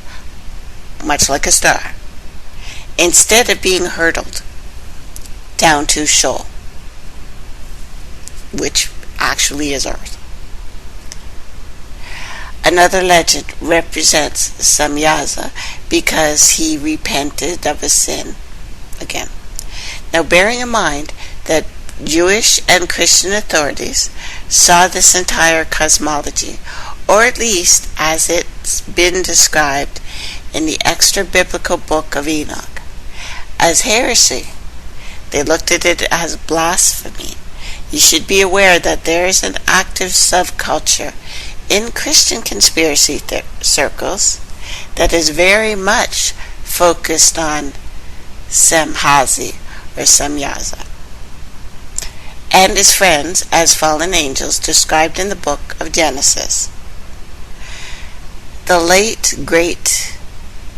much like a star, instead of being hurtled down to Sheol, which actually is earth. Another legend represents Samyaza because he repented of his sin again. Now, bearing in mind that Jewish and Christian authorities saw this entire cosmology, or at least as it's been described in the extra-biblical book of Enoch, as heresy, they looked at it as blasphemy. You should be aware that there is an active subculture in Christian conspiracy circles that is very much focused on Samhazi or Samyaza and his friends as fallen angels described in the book of Genesis. The late great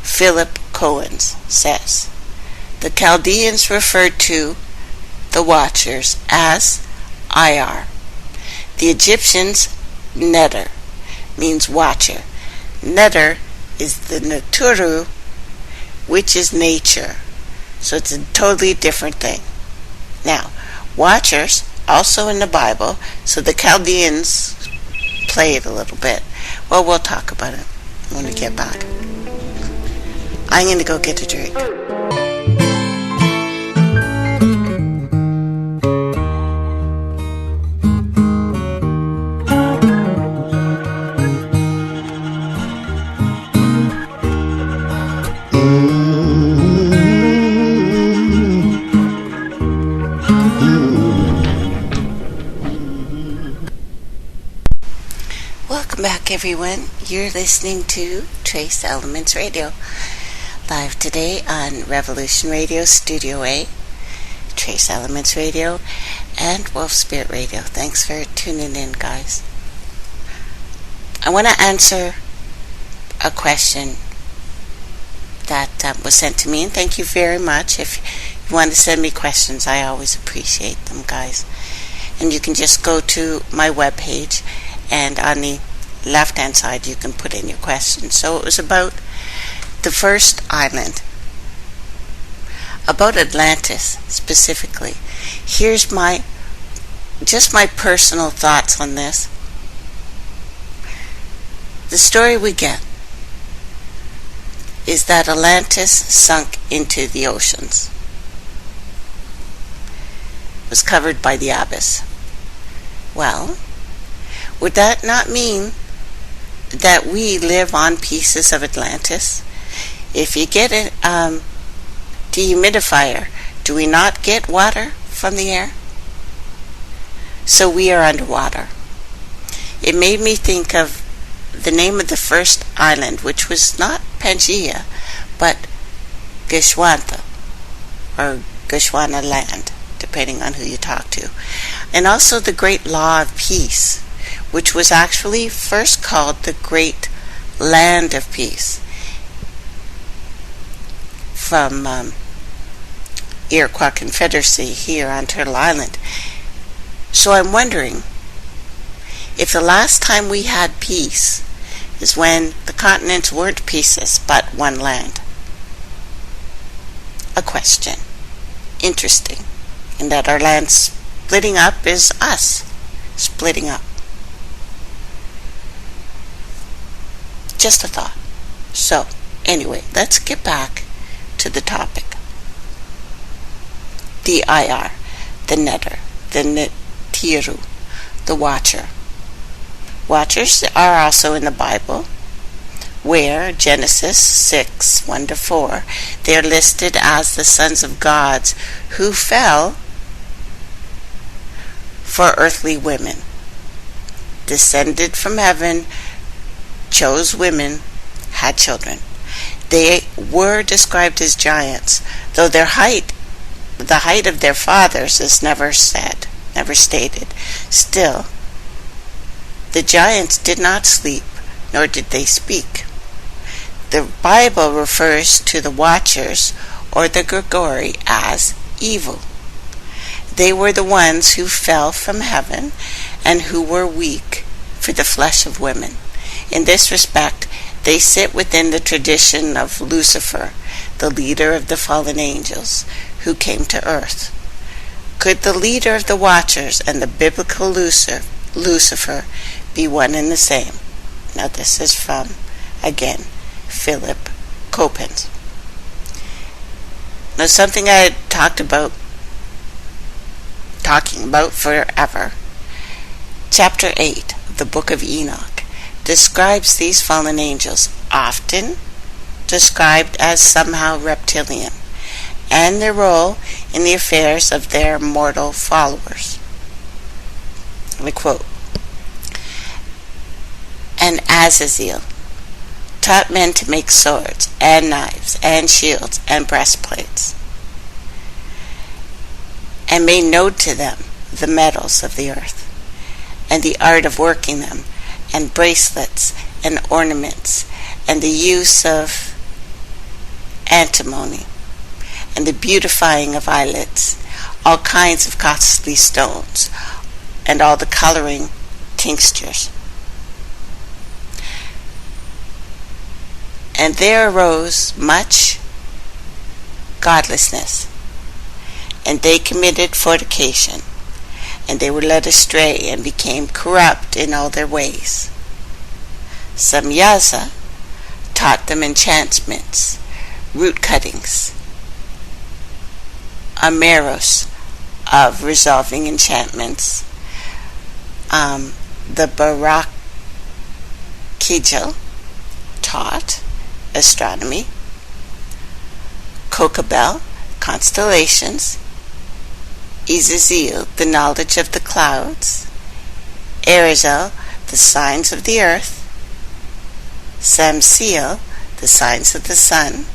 Philip Cohens says the Chaldeans referred to the Watchers as Ir. The Egyptians Neter means watcher. Neter is the Naturu, which is nature. So it's a totally different thing. Now, watchers, also in the Bible, so the Chaldeans play it a little bit. Well, we'll talk about it when we get back. I'm going to go get a drink. Welcome back, everyone. You're listening to Trace Elements Radio, live today on Revolution Radio Studio A, Trace Elements Radio, and Wolf Spirit Radio. Thanks for tuning in, guys. I want to answer a question that was sent to me, and thank you very much. If you want to send me questions, I always appreciate them, guys. And you can just go to my webpage, and on the left-hand side you can put in your questions. So it was about the first island, about Atlantis specifically. Here's my personal thoughts on this. The story we get is that Atlantis sunk into the oceans, was covered by the abyss. Well, would that not mean that we live on pieces of Atlantis? If you get a dehumidifier, do we not get water from the air? So we are underwater. It made me think of the name of the first island, which was not Pangaea, but Gishwantha, or Gishwana land, depending on who you talk to. And also the Great Law of Peace, which was actually first called the Great Land of Peace, from Iroquois Confederacy here on Turtle Island. So I'm wondering if the last time we had peace is when the continents weren't pieces but one land. A question. Interesting. In that our land splitting up is us splitting up. Just a thought. So, anyway, let's get back to the topic. The IR, the netter, the netiru, the watcher. Watchers are also in the Bible, where Genesis 6, 1-4, they are listed as the sons of gods who fell for earthly women, descended from heaven, chose women, had children. They were described as giants, though the height of their fathers is never said, never stated. Still, the giants did not sleep, nor did they speak. The Bible refers to the watchers, or the Grigori, as evil. They were the ones who fell from heaven and who were weak for the flesh of women. In this respect, they sit within the tradition of Lucifer, the leader of the fallen angels, who came to earth. Could the leader of the watchers and the biblical Lucifer be one and the same? Now this is from, again, Philip Coppens. Now something I had talking about forever. Chapter 8 of the Book of Enoch describes these fallen angels, often described as somehow reptilian, and their role in the affairs of their mortal followers. Let me quote. And Azazel taught men to make swords and knives and shields and breastplates, and made known to them the metals of the earth, and the art of working them, and bracelets and ornaments, and the use of antimony, and the beautifying of eyelids, all kinds of costly stones, and all the coloring tinctures. And there arose much godlessness, and they committed fornication, and they were led astray and became corrupt in all their ways. Samyaza taught them enchantments, root cuttings, ameros of resolving enchantments, the Barakijal taught astronomy, Kokabel, constellations, Izaziel, the knowledge of the clouds, Arizel, the signs of the earth, Samsiel, the signs of the sun,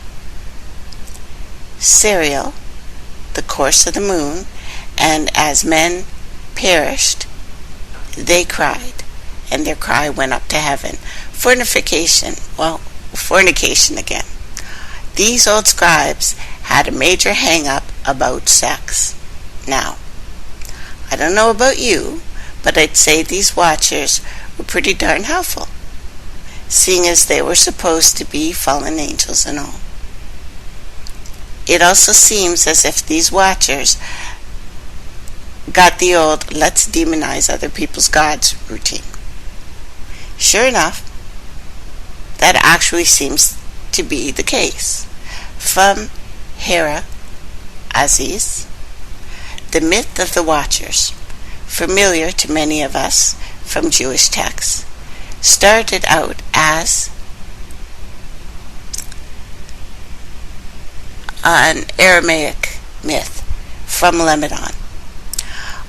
Serial, the course of the moon, and as men perished, they cried, and their cry went up to heaven. Fornication again. These old scribes had a major hang-up about sex. Now, I don't know about you, but I'd say these watchers were pretty darn helpful, seeing as they were supposed to be fallen angels and all. It also seems as if these watchers got the old let's demonize other people's gods routine. Sure enough, that actually seems to be the case. From Hera Aziz, the myth of the watchers, familiar to many of us from Jewish texts, started out as an Aramaic myth from Lebanon.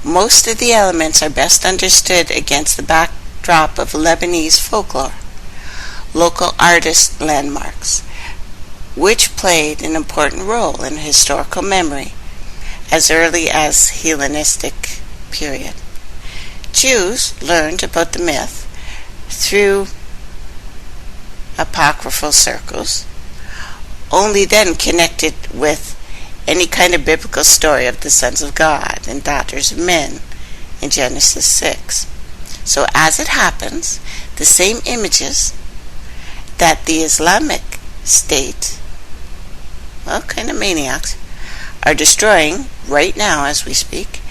Most of the elements are best understood against the backdrop of Lebanese folklore, local artist landmarks, which played an important role in historical memory as early as Hellenistic period. Jews learned about the myth through apocryphal circles, only then connected with any kind of biblical story of the sons of God and daughters of men in Genesis 6. So as it happens, the same images that the Islamic State, well, kind of maniacs, are destroying right now as we speak,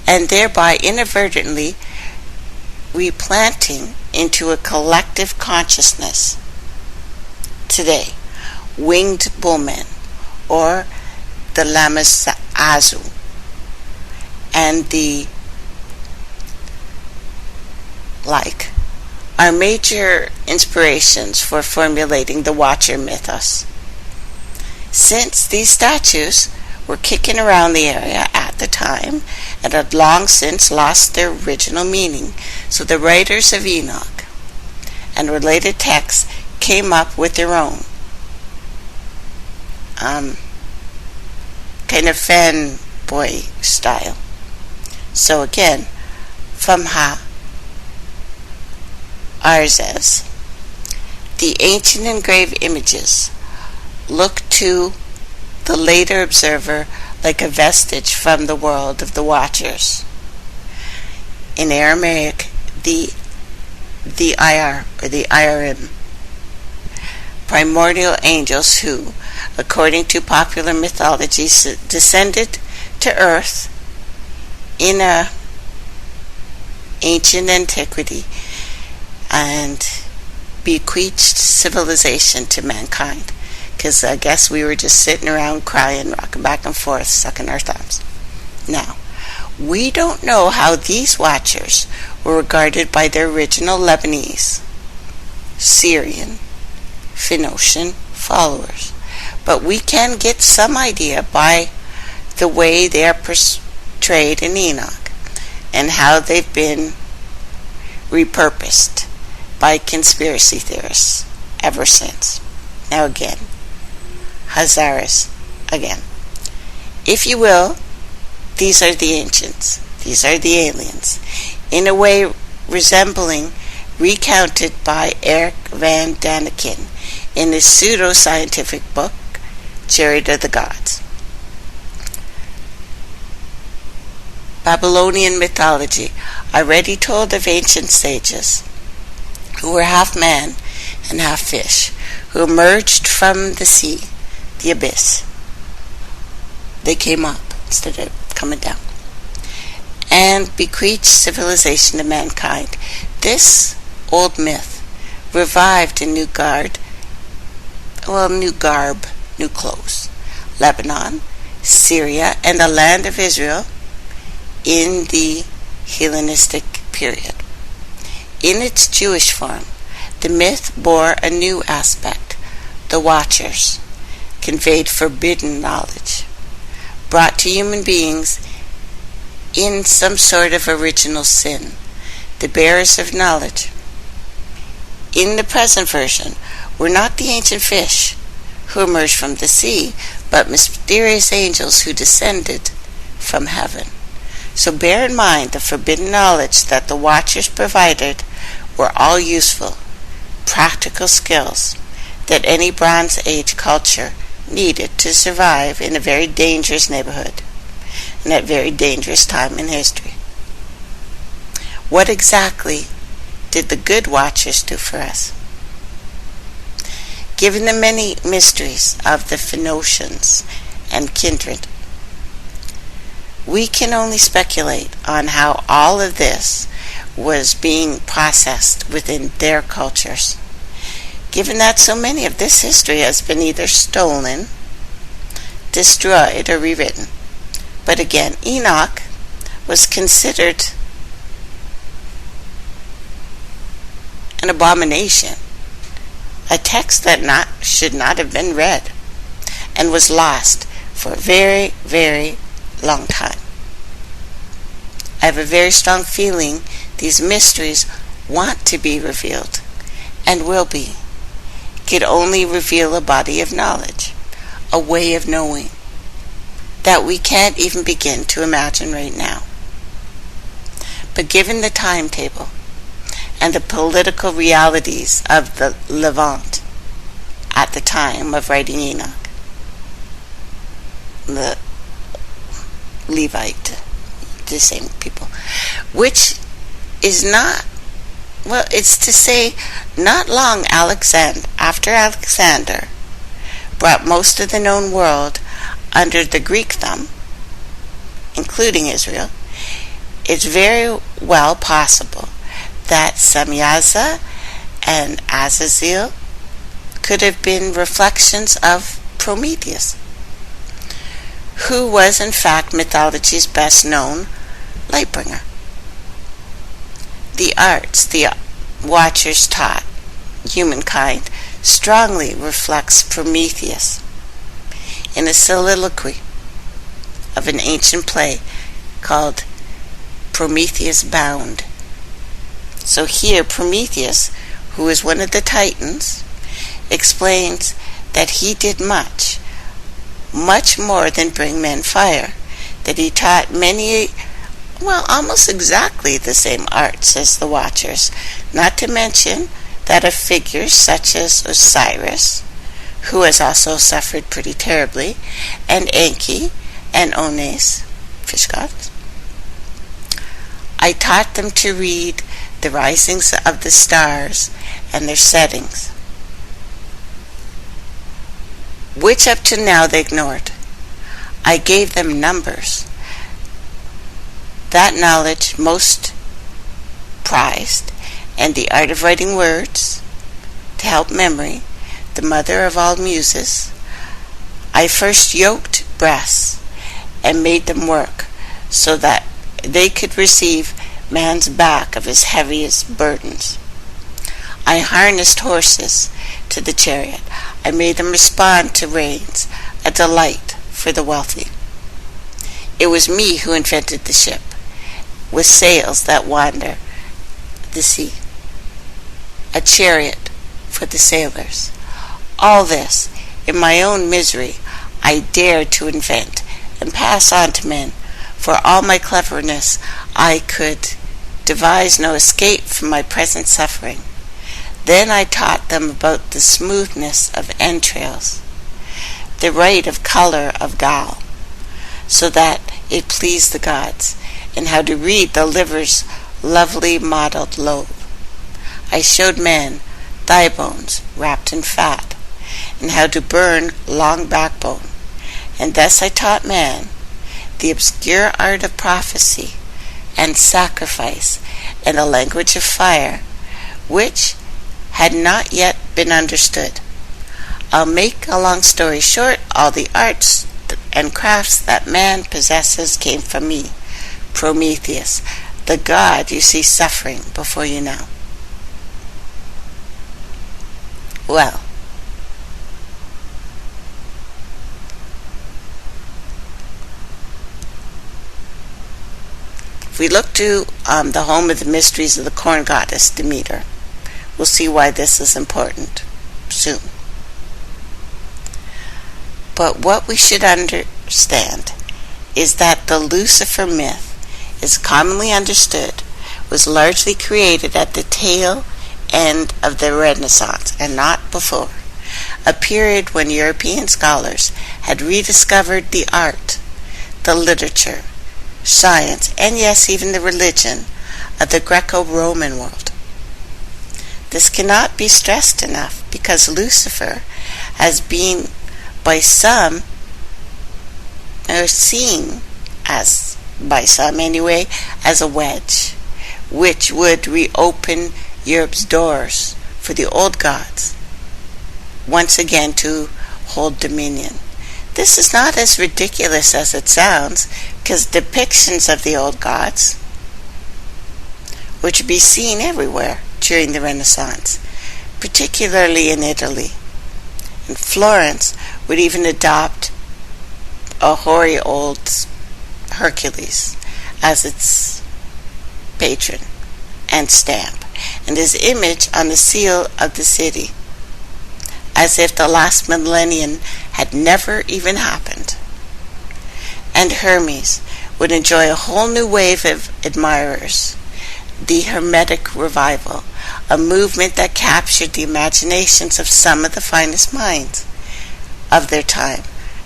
and thereby inadvertently replanting into a collective consciousness today, winged bullmen, or the Lamas Azu, and the like, are major inspirations for formulating the Watcher mythos. Since these statues were kicking around the area at the time and had long since lost their original meaning, so the writers of Enoch and related texts came up with their own kind of fanboy style. So again, from Arzes, the ancient engraved images look to the later observer like a vestige from the world of the Watchers. In Aramaic, the IR, or the IRM, primordial angels who, according to popular mythology, descended to earth in ancient antiquity and bequeathed civilization to mankind. Because I guess we were just sitting around crying, rocking back and forth, sucking our thumbs. Now, we don't know how these Watchers were regarded by their original Lebanese, Syrian, Phoenician followers, but we can get some idea by the way they are portrayed in Enoch and how they've been repurposed by conspiracy theorists ever since. Now again, Hazaras again. If you will, these are the ancients. These are the aliens. In a way resembling recounted by Eric Van Daniken in his pseudo-scientific book, Chariot of the Gods. Babylonian mythology already told of ancient sages who were half man and half fish, who emerged from the sea, the abyss. They came up instead of coming down, and bequeathed civilization to mankind. This old myth revived in new garb, new clothes, Lebanon, Syria, and the land of Israel in the Hellenistic period. In its Jewish form, the myth bore a new aspect. The Watchers conveyed forbidden knowledge, brought to human beings in some sort of original sin, the bearers of knowledge. In the present version, were not the ancient fish who emerged from the sea, but mysterious angels who descended from heaven. So bear in mind the forbidden knowledge that the Watchers provided were all useful, practical skills that any Bronze Age culture needed to survive in a very dangerous neighborhood and at a very dangerous time in history. What exactly did the good Watchers do for us? Given the many mysteries of the Phoenicians and kindred, we can only speculate on how all of this was being processed within their cultures, given that so many of this history has been either stolen, destroyed, or rewritten. But again, Enoch was considered an abomination, a text that should not have been read, and was lost for a very, very long time. I have a very strong feeling these mysteries want to be revealed, and will be. Could only reveal a body of knowledge, a way of knowing, that we can't even begin to imagine right now. But given the timetable and the political realities of the Levant at the time of writing Enoch, the Levite, the same people, which is not, well, it's to say, not long after Alexander brought most of the known world under the Greek thumb, including Israel, it's very well possible that Samyaza and Azazel could have been reflections of Prometheus, who was in fact mythology's best known lightbringer. The arts the Watchers taught humankind strongly reflects Prometheus in a soliloquy of an ancient play called Prometheus Bound. So here Prometheus, who is one of the Titans, explains that he did much more than bring men fire, that he taught many, well, almost exactly the same arts as the Watchers, not to mention that of figures such as Osiris, who has also suffered pretty terribly, and Enki and Ones, fish gods. I taught them to read the risings of the stars and their settings, which up to now they ignored. I gave them numbers, that knowledge most prized, and the art of writing words to help memory, the mother of all muses. I first yoked breasts and made them work so that they could receive man's back of his heaviest burdens. I harnessed horses to the chariot. I made them respond to reins, a delight for the wealthy. It was me who invented the ship, with sails that wander the sea, a chariot for the sailors. All this, in my own misery, I dared to invent and pass on to men. For all my cleverness, I could devise no escape from my present suffering. Then I taught them about the smoothness of entrails, the right of color of gall, so that it pleased the gods, and how to read the liver's lovely mottled lobe. I showed men thigh bones wrapped in fat, and how to burn long backbone, and thus I taught man the obscure art of prophecy and sacrifice and the language of fire, which had not yet been understood. I'll make a long story short, all the arts and crafts that man possesses came from me, Prometheus, the god you see suffering before you now. Well, if we look to the home of the mysteries of the corn goddess Demeter, we'll see why this is important soon. But what we should understand is that the Lucifer myth is commonly understood was largely created at the tail end of the Renaissance and not before, a period when European scholars had rediscovered the art, the literature, science, and yes, even the religion of the Greco-Roman world. This cannot be stressed enough because Lucifer has been by some, or seen as, by some anyway, as a wedge, which would reopen Europe's doors for the old gods once again to hold dominion. This is not as ridiculous as it sounds, because depictions of the old gods were to be seen everywhere during the Renaissance, particularly in Italy. And Florence would even adopt a hoary old Hercules as its patron and stamp, and his image on the seal of the city, as if the last millennium had never even happened. And Hermes would enjoy a whole new wave of admirers, the Hermetic revival, a movement that captured the imaginations of some of the finest minds of their time.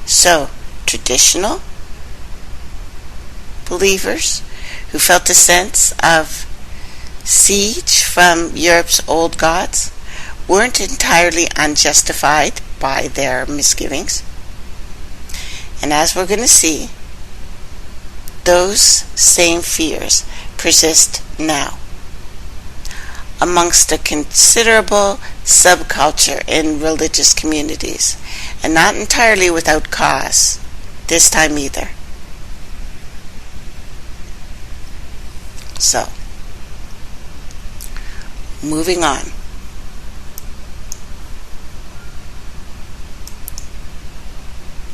So, traditional believers who felt a sense of siege from Europe's old gods weren't entirely unjustified by their misgivings. And as we're going to see, those same fears persist now amongst a considerable subculture in religious communities, and not entirely without cause this time either. So, moving on.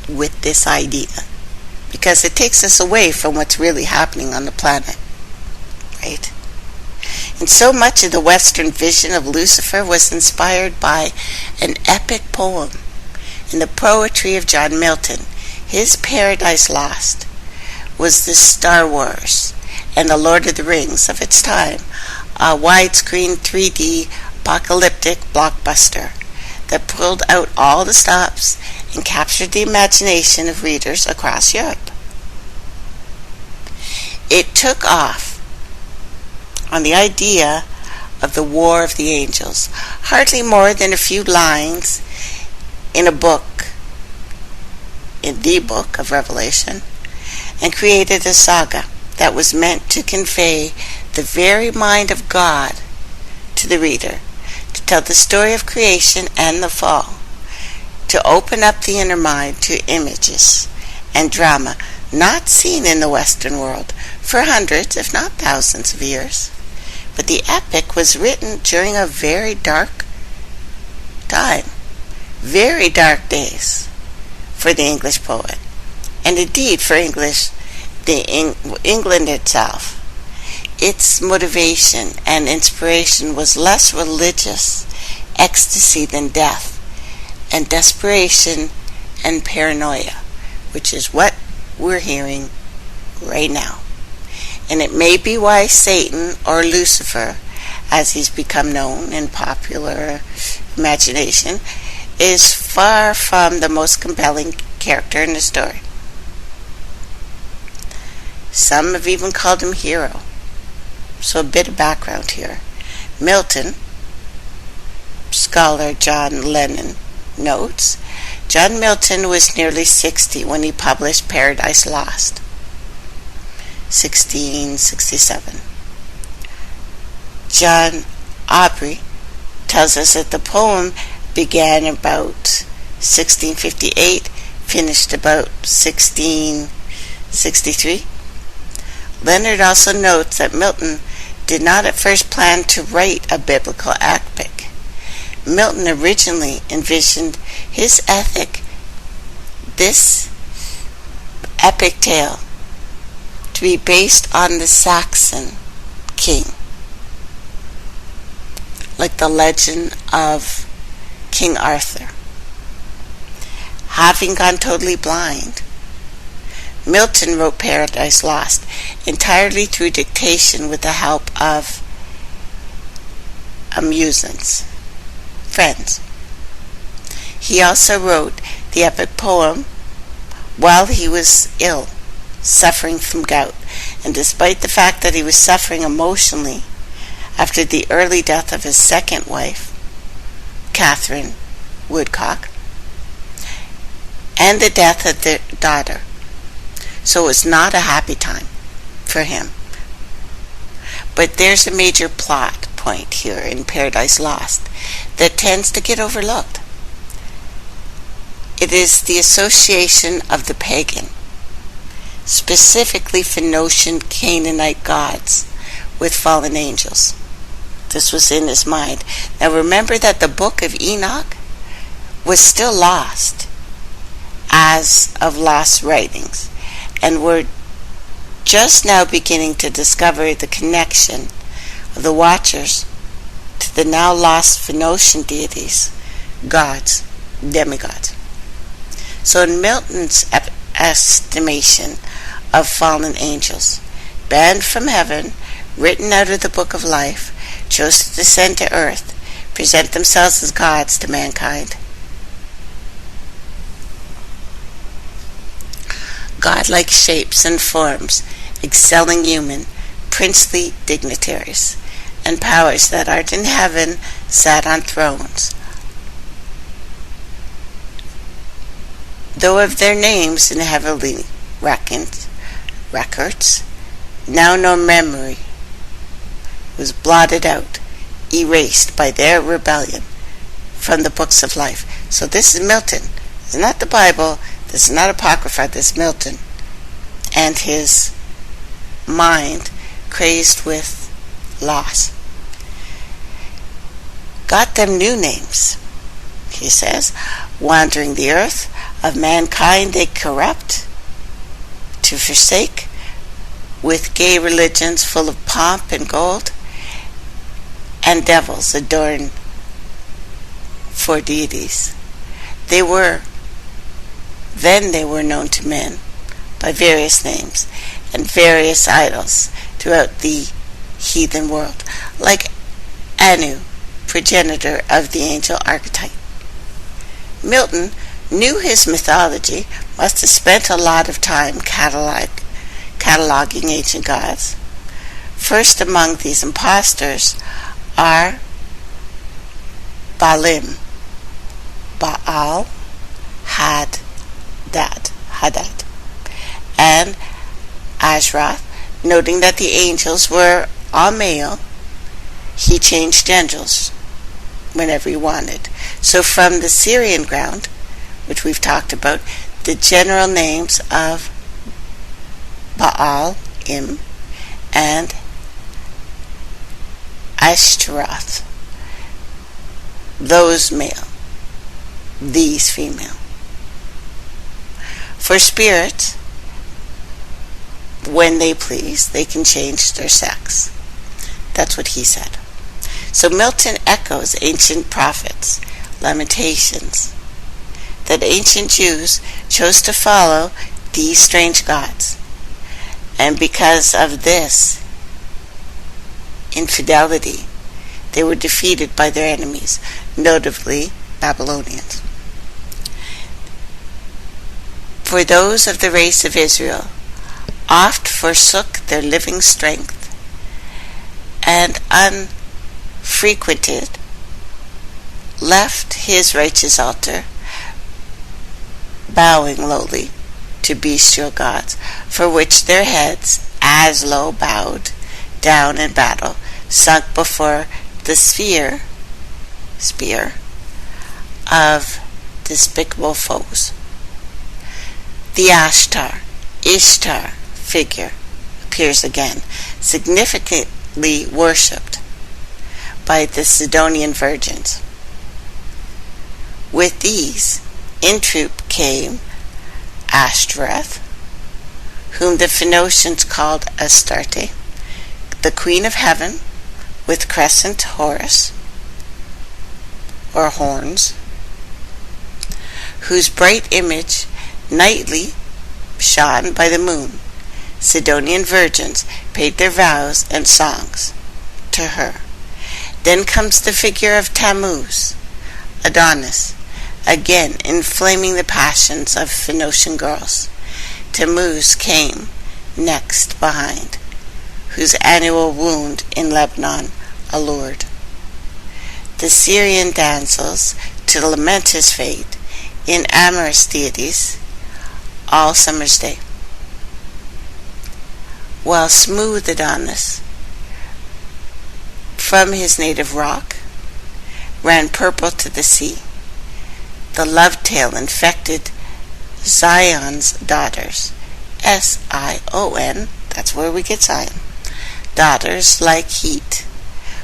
With this idea, because it takes us away from what's really happening on the planet, right? And so much of the Western vision of Lucifer was inspired by an epic poem in the poetry of John Milton. His Paradise Lost was the Star Wars and the Lord of the Rings of its time, a widescreen 3D apocalyptic blockbuster that pulled out all the stops and captured the imagination of readers across Europe. It took off on the idea of the War of the Angels, hardly more than a few lines in the book of Revelation, and created a saga that was meant to convey the very mind of God to the reader, to tell the story of creation and the fall, to open up the inner mind to images and drama not seen in the Western world for hundreds, if not thousands of years. But the epic was written during a very dark time, very dark days for the English poet, and indeed for England itself. Its motivation and inspiration was less religious ecstasy than death, and desperation and paranoia, which is what we're hearing right now. And it may be why Satan, or Lucifer, as he's become known in popular imagination, is far from the most compelling character in the story. Some have even called him hero. So a bit of background here. Milton, scholar John Lennon notes, John Milton was nearly 60 when he published Paradise Lost, 1667. John Aubrey tells us that the poem began about 1658, finished about 1663. Leonard also notes that Milton did not at first plan to write a biblical epic. Milton originally envisioned his this epic tale, to be based on the Saxon king, like the legend of King Arthur. Having gone totally blind, Milton wrote Paradise Lost entirely through dictation with the help of friends. He also wrote the epic poem while he was ill, suffering from gout, and despite the fact that he was suffering emotionally after the early death of his second wife, Catherine Woodcock, and the death of their daughter. So it was not a happy time for him. But there's a major plot point here in Paradise Lost that tends to get overlooked. It is the association of the pagan, specifically Phoenician Canaanite gods, with fallen angels. This was in his mind. Now remember that the book of Enoch was still lost as of lost writings, and we're just now beginning to discover the connection of the Watchers to the now lost Phoenician deities, gods, demigods. So in Milton's estimation of fallen angels, banned from heaven, written out of the book of life, chose to descend to earth, present themselves as gods to mankind. godlike shapes and forms, excelling human, princely dignitaries, and powers that art in heaven sat on thrones. Though of their names in heavenly records, now no memory was blotted out, erased by their rebellion from the books of life. So this is Milton. This is not the Bible. This is not Apocrypha. This is Milton and his mind crazed with loss. Got them new names, he says. Wandering the earth, of mankind they corrupt, to forsake, with gay religions full of pomp and gold, and devils adorn for deities. They were known to men by various names and various idols throughout the heathen world, like Anu, progenitor of the angel archetype. Milton knew his mythology, must have spent a lot of time cataloging ancient gods. First among these impostors are Baalim, Baal, Hadad, and Ashroth. Noting that the angels were all male, he changed genders whenever he wanted. So from the Syrian ground, which we've talked about, the general names of Baal-im and Ashtaroth, those male, these female. For spirits, when they please, they can change their sex. That's what he said. So Milton echoes ancient prophets, Lamentations, that ancient Jews chose to follow these strange gods. And because of this infidelity, they were defeated by their enemies, notably Babylonians. For those of the race of Israel oft forsook their living strength, and unfrequented left his righteous altar, bowing lowly to bestial gods, for which their heads, as low bowed down in battle, sunk before the spear of despicable foes. The Ishtar figure appears again, significantly worshipped by the Sidonian virgins. With these, in troop came Ashtoreth, whom the Phoenicians called Astarte, the queen of heaven, with crescent Horus, or horns, whose bright image nightly shone by the moon. Sidonian virgins paid their vows and songs to her. Then comes the figure of Tammuz, Adonis, again inflaming the passions of Phoenician girls. Tammuz came next behind, whose annual wound in Lebanon allured the Syrian damsels to lament his fate in amorous deities all summer's day. While smooth Adonis, from his native rock, ran purple to the sea. The love tale infected Zion's daughters, S-I-O-N, that's where we get Zion, daughters like heat,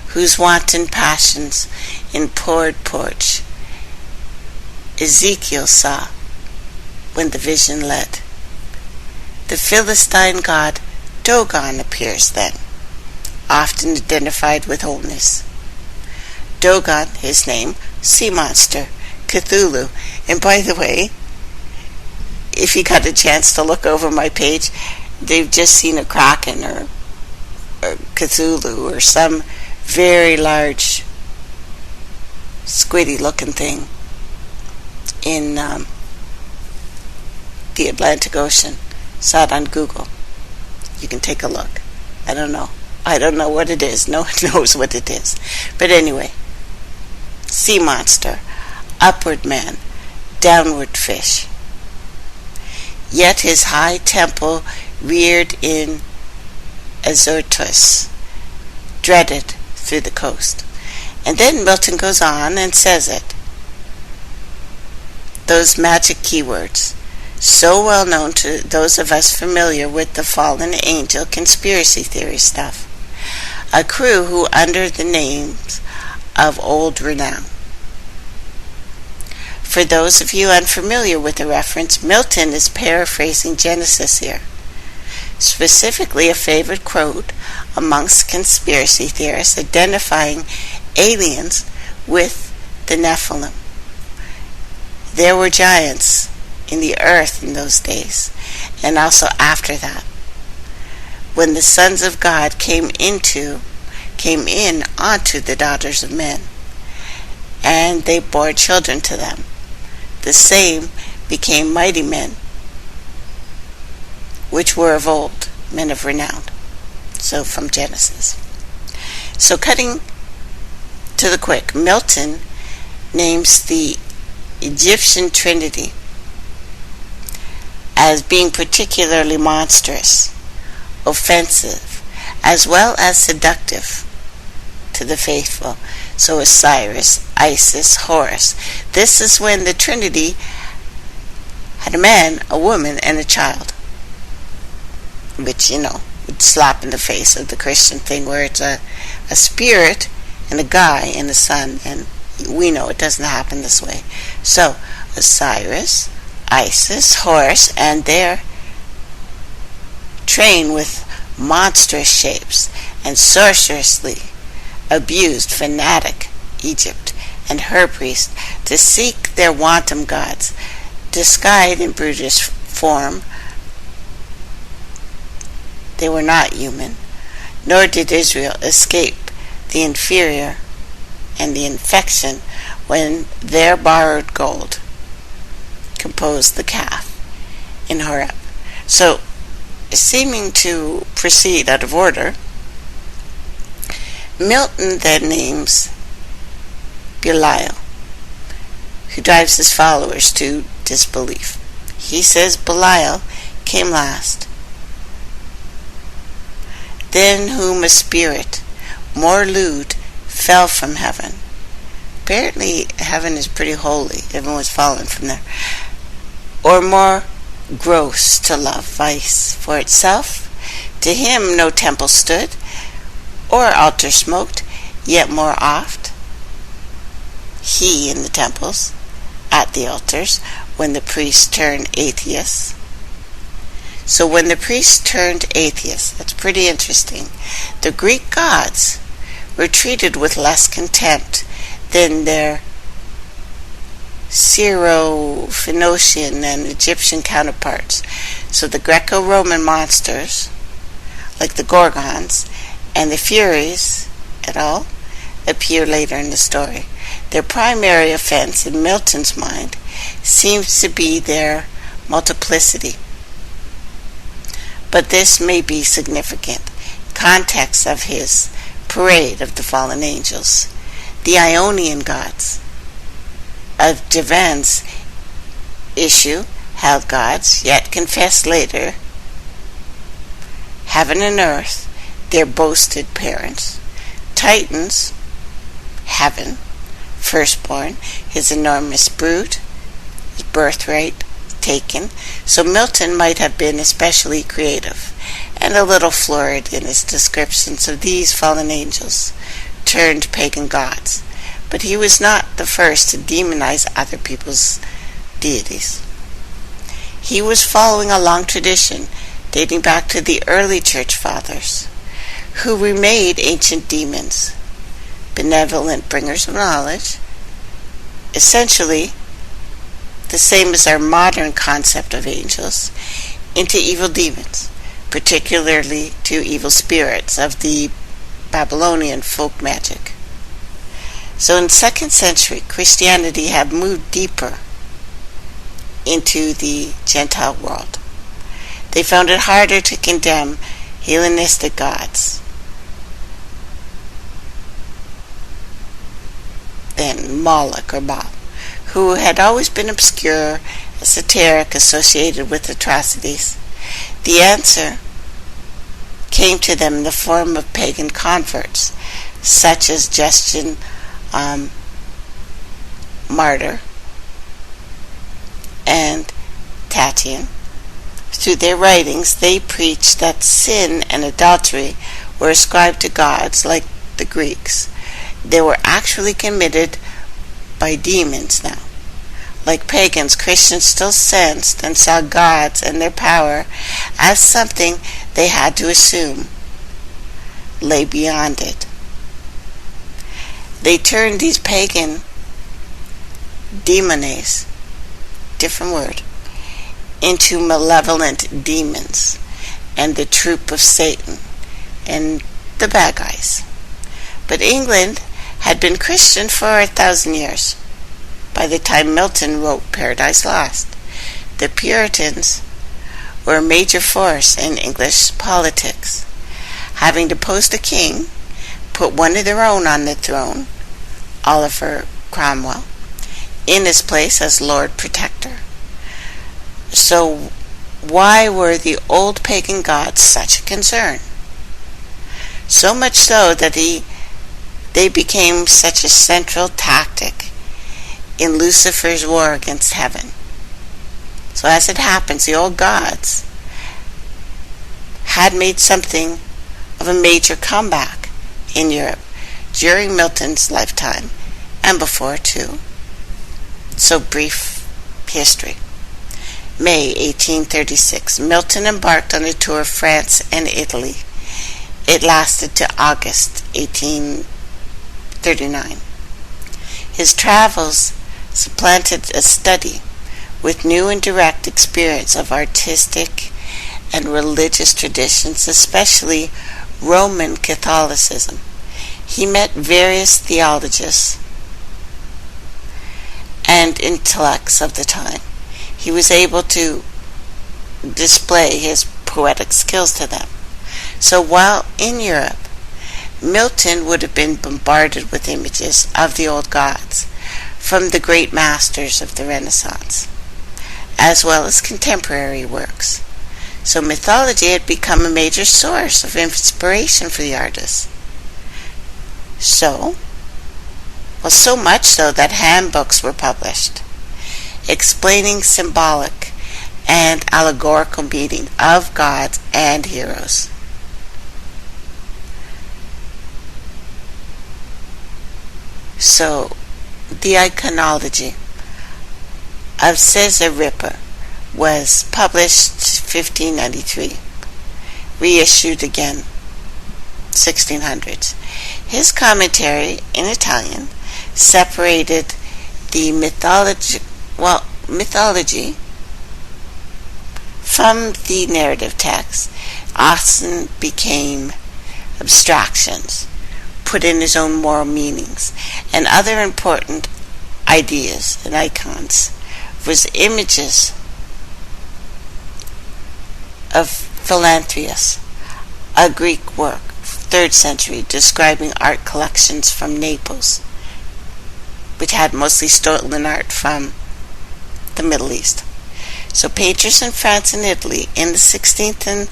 whose wanton passions in poured porch Ezekiel saw when the vision led. The Philistine god Dagon appears then, often identified with wholeness. Dagon, his name, sea monster, Cthulhu. And by the way, if you got a chance to look over my page, they've just seen a kraken or Cthulhu or some very large squiddy looking thing in the Atlantic Ocean. Saw it on Google. You can take a look. I don't know. I don't know what it is. No one knows what it is. But anyway, sea monster, upward man, downward fish. Yet his high temple reared in Azotus, dreaded through the coast. And then Milton goes on and says it. Those magic keywords, so well known to those of us familiar with the fallen angel conspiracy theory stuff. A crew who under the names of Old Renown. For those of you unfamiliar with the reference, Milton is paraphrasing Genesis here. Specifically a favorite quote amongst conspiracy theorists identifying aliens with the Nephilim. There were giants in the earth in those days, and also after that, when the sons of God came in onto the daughters of men, and they bore children to them. The same became mighty men, which were of old, men of renown. So from Genesis. So cutting to the quick, Milton names the Egyptian Trinity as being particularly monstrous, offensive, as well as seductive to the faithful. So Osiris, Isis, Horus. This is when the Trinity had a man, a woman, and a child. Which, would slap in the face of the Christian thing where it's a spirit and a guy and a son, and we know it doesn't happen this way. So Osiris, Isis, Horus, and they're trained with monstrous shapes and sorcerously abused fanatic Egypt and her priests to seek their wanton gods, disguised in brutish form. They were not human, nor did Israel escape the inferior and the infection when their borrowed gold composed the calf in Horeb. So, seeming to proceed out of order, Milton then names Belial, who drives his followers to disbelief. He says Belial came last, then whom a spirit more lewd fell from heaven. Apparently heaven is pretty holy. Everyone's fallen from there. Or more gross to love vice for itself. To him no temple stood, or altar smoked, yet more oft he in the temples, at the altars, when the priests turned atheists. So when the priests turned atheists, that's pretty interesting. The Greek gods were treated with less contempt than their Syro-Phoenician and Egyptian counterparts. So the Greco-Roman monsters, like the Gorgons and the Furies et al., appear later in the story. Their primary offense, in Milton's mind, seems to be their multiplicity. But this may be significant. Context of his parade of the fallen angels. The Ionian gods of Javan's issue held gods, yet confessed later, heaven and earth, their boasted parents. Titans, heaven, firstborn, his enormous brood, his birthright taken. So Milton might have been especially creative and a little florid in his descriptions of these fallen angels turned pagan gods. But he was not the first to demonize other people's deities. He was following a long tradition dating back to the early church fathers, who remade ancient demons, benevolent bringers of knowledge, essentially the same as our modern concept of angels, into evil demons, particularly to evil spirits of the Babylonian folk magic. So in 2nd century, Christianity had moved deeper into the Gentile world. They found it harder to condemn Hellenistic gods than Moloch or Baal, who had always been obscure, esoteric, associated with atrocities. The answer came to them in the form of pagan converts, such as Justin Martyr and Tatian. Through their writings, they preached that sin and adultery were ascribed to gods like the Greeks. They were actually committed by demons now. Like pagans, Christians still sensed and saw gods and their power as something they had to assume lay beyond it. They turned these pagan demones, different word, into malevolent demons and the troop of Satan and the bad guys. But England had been Christian for 1,000 years. By the time Milton wrote Paradise Lost, the Puritans were a major force in English politics, having deposed a king, put one of their own on the throne, Oliver Cromwell, in his place as Lord Protector. So why were the old pagan gods such a concern? So much so that they became such a central tactic in Lucifer's war against heaven. So as it happens, the old gods had made something of a major comeback in Europe during Milton's lifetime and before too. So brief history. May 1836, Milton embarked on a tour of France and Italy. It lasted to August 1839. His travels supplanted a study with new and direct experience of artistic and religious traditions, especially Roman Catholicism. He met various theologians and intellects of the time. He was able to display his poetic skills to them. So while in Europe, Milton would have been bombarded with images of the old gods from the great masters of the Renaissance, as well as contemporary works. So mythology had become a major source of inspiration for the artist. So much so that handbooks were published explaining symbolic and allegorical meaning of gods and heroes. So, the iconology of Caesar Ripper was published 1593, reissued again 1600s. His commentary in Italian separated the mythology from the narrative text, often became abstractions, put in his own moral meanings, and other important ideas and icons was images of Philanthropus, a Greek work, 3rd century, describing art collections from Naples, which had mostly stolen art from the Middle East. So painters in France and Italy in the 17th,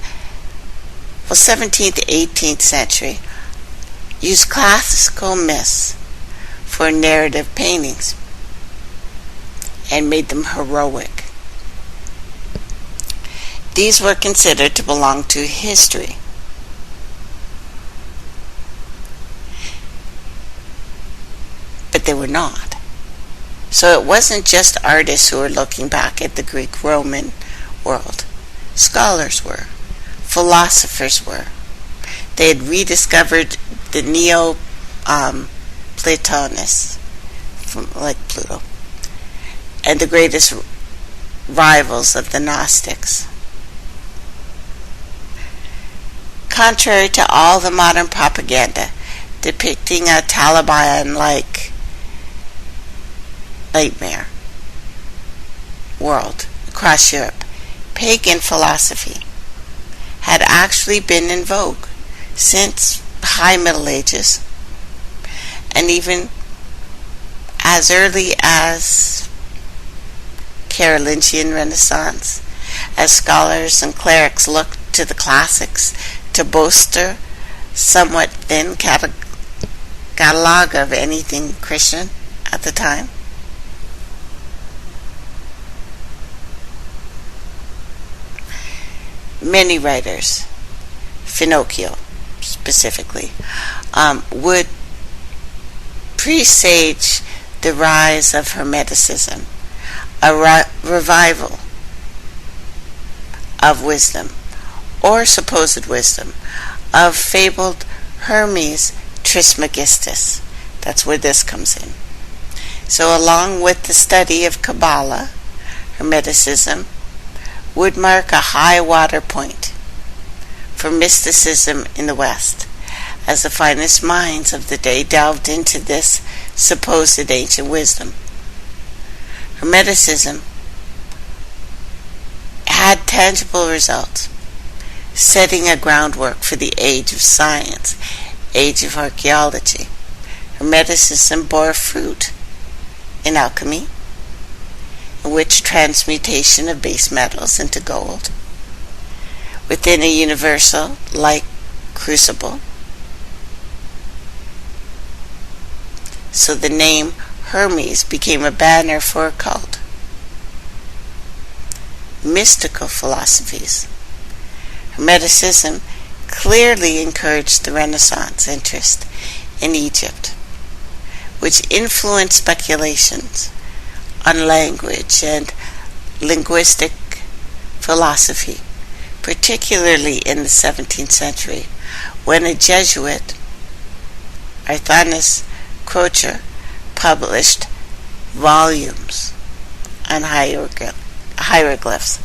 18th century used classical myths for narrative paintings and made them heroic. These were considered to belong to history. But they were not. So it wasn't just artists who were looking back at the Greek-Roman world. Scholars were. Philosophers were. They had rediscovered the Neo-Platonists, like Pluto, and the greatest rivals of the Gnostics. Contrary to all the modern propaganda depicting a Taliban-like nightmare world across Europe, pagan philosophy had actually been in vogue since high Middle Ages, and even as early as Carolingian Renaissance, as scholars and clerics looked to the classics to bolster somewhat thin catalog of anything Christian at the time. Many writers, Finocchio specifically, would presage the rise of Hermeticism, a revival of wisdom, or supposed wisdom, of fabled Hermes Trismegistus. That's where this comes in. So along with the study of Kabbalah, Hermeticism would mark a high water point for mysticism in the West, as the finest minds of the day delved into this supposed ancient wisdom. Hermeticism had tangible results, setting a groundwork for the age of science, age of archaeology. Hermeticism bore fruit in alchemy, in which transmutation of base metals into gold within a universal like crucible. So the name Hermes became a banner for a cult. Mystical philosophies. Hermeticism clearly encouraged the Renaissance interest in Egypt, which influenced speculations on language and linguistic philosophy, particularly in the 17th century, when a Jesuit, Arthanus Crocer, published volumes on hieroglyphs.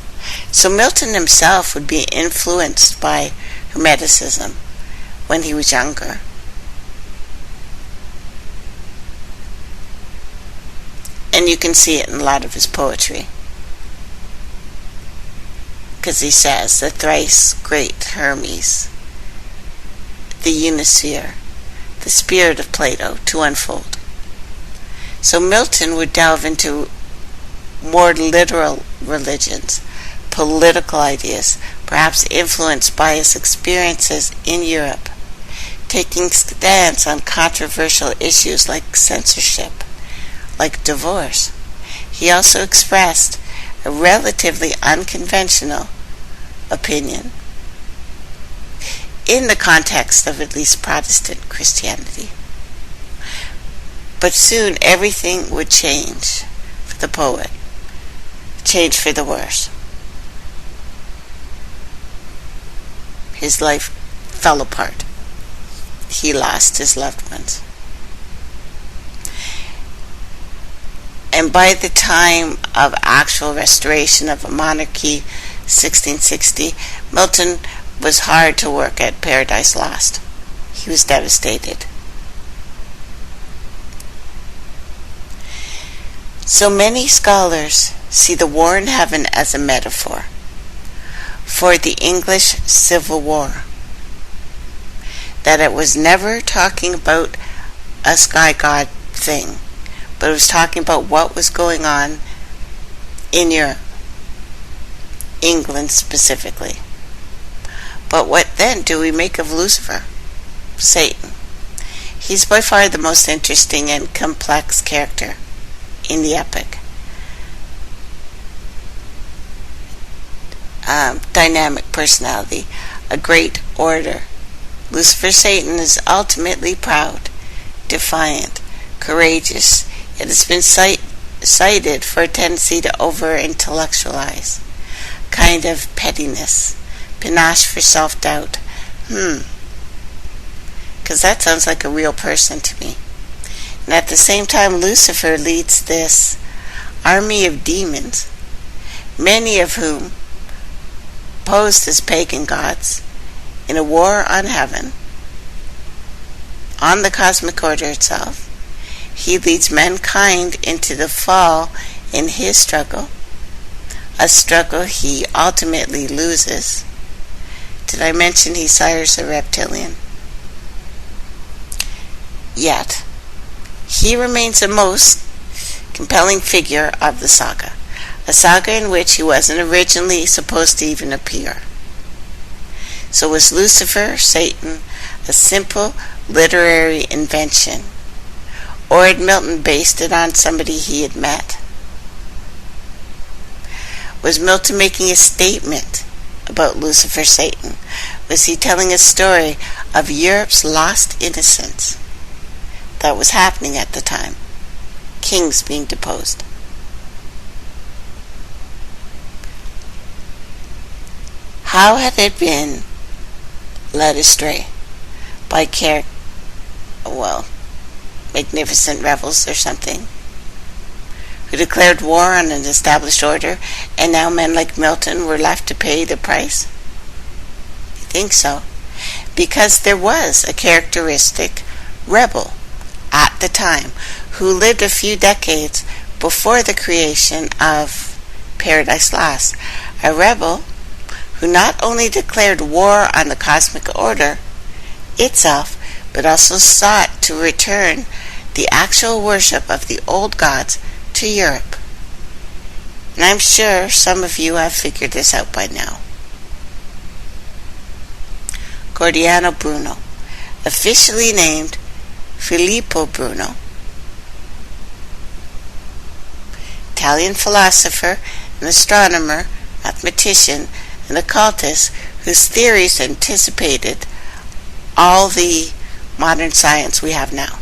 So Milton himself would be influenced by Hermeticism when he was younger. And you can see it in a lot of his poetry, because he says the thrice great Hermes, the Unisphere, the spirit of Plato to unfold. So Milton would delve into more literal religions, political ideas, perhaps influenced by his experiences in Europe, taking stance on controversial issues like censorship, like divorce. He also expressed a relatively unconventional opinion in the context of at least Protestant Christianity. But soon everything would change for the poet, change for the worse. His life fell apart. He lost his loved ones. And by the time of actual restoration of a monarchy, 1660, Milton was hard to work at Paradise Lost. He was devastated. So many scholars see the war in heaven as a metaphor for the English Civil War, that it was never talking about a sky god thing, but it was talking about what was going on in Europe, England specifically. But what then do we make of Lucifer, Satan? He's by far the most interesting and complex character in the epic. Dynamic personality, a great orator. Lucifer Satan is ultimately proud, defiant, courageous. It has been cited for a tendency to over-intellectualize, kind of pettiness, panache for self-doubt. Because that sounds like a real person to me. And at the same time, Lucifer leads this army of demons, many of whom posed as pagan gods, in a war on heaven, on the cosmic order itself. He leads mankind into the fall in his struggle, a struggle he ultimately loses, Did I mention he sires a reptilian? Yet, he remains the most compelling figure of the saga, a saga in which he wasn't originally supposed to even appear. So was Lucifer, Satan, a simple literary invention? Or had Milton based it on somebody he had met? Was Milton making a statement about Lucifer, Satan? Was he telling a story of Europe's lost innocence that was happening at the time? Kings being deposed. How had it been led astray by magnificent rebels or something, who declared war on an established order, and now men like Milton were left to pay the price? You think so? Because there was a characteristic rebel at the time who lived a few decades before the creation of Paradise Lost, a rebel who not only declared war on the cosmic order itself, but also sought to return the actual worship of the old gods to Europe. And I'm sure some of you have figured this out by now. Giordano Bruno, officially named Filippo Bruno, Italian philosopher and astronomer, mathematician, and occultist whose theories anticipated all the modern science we have now.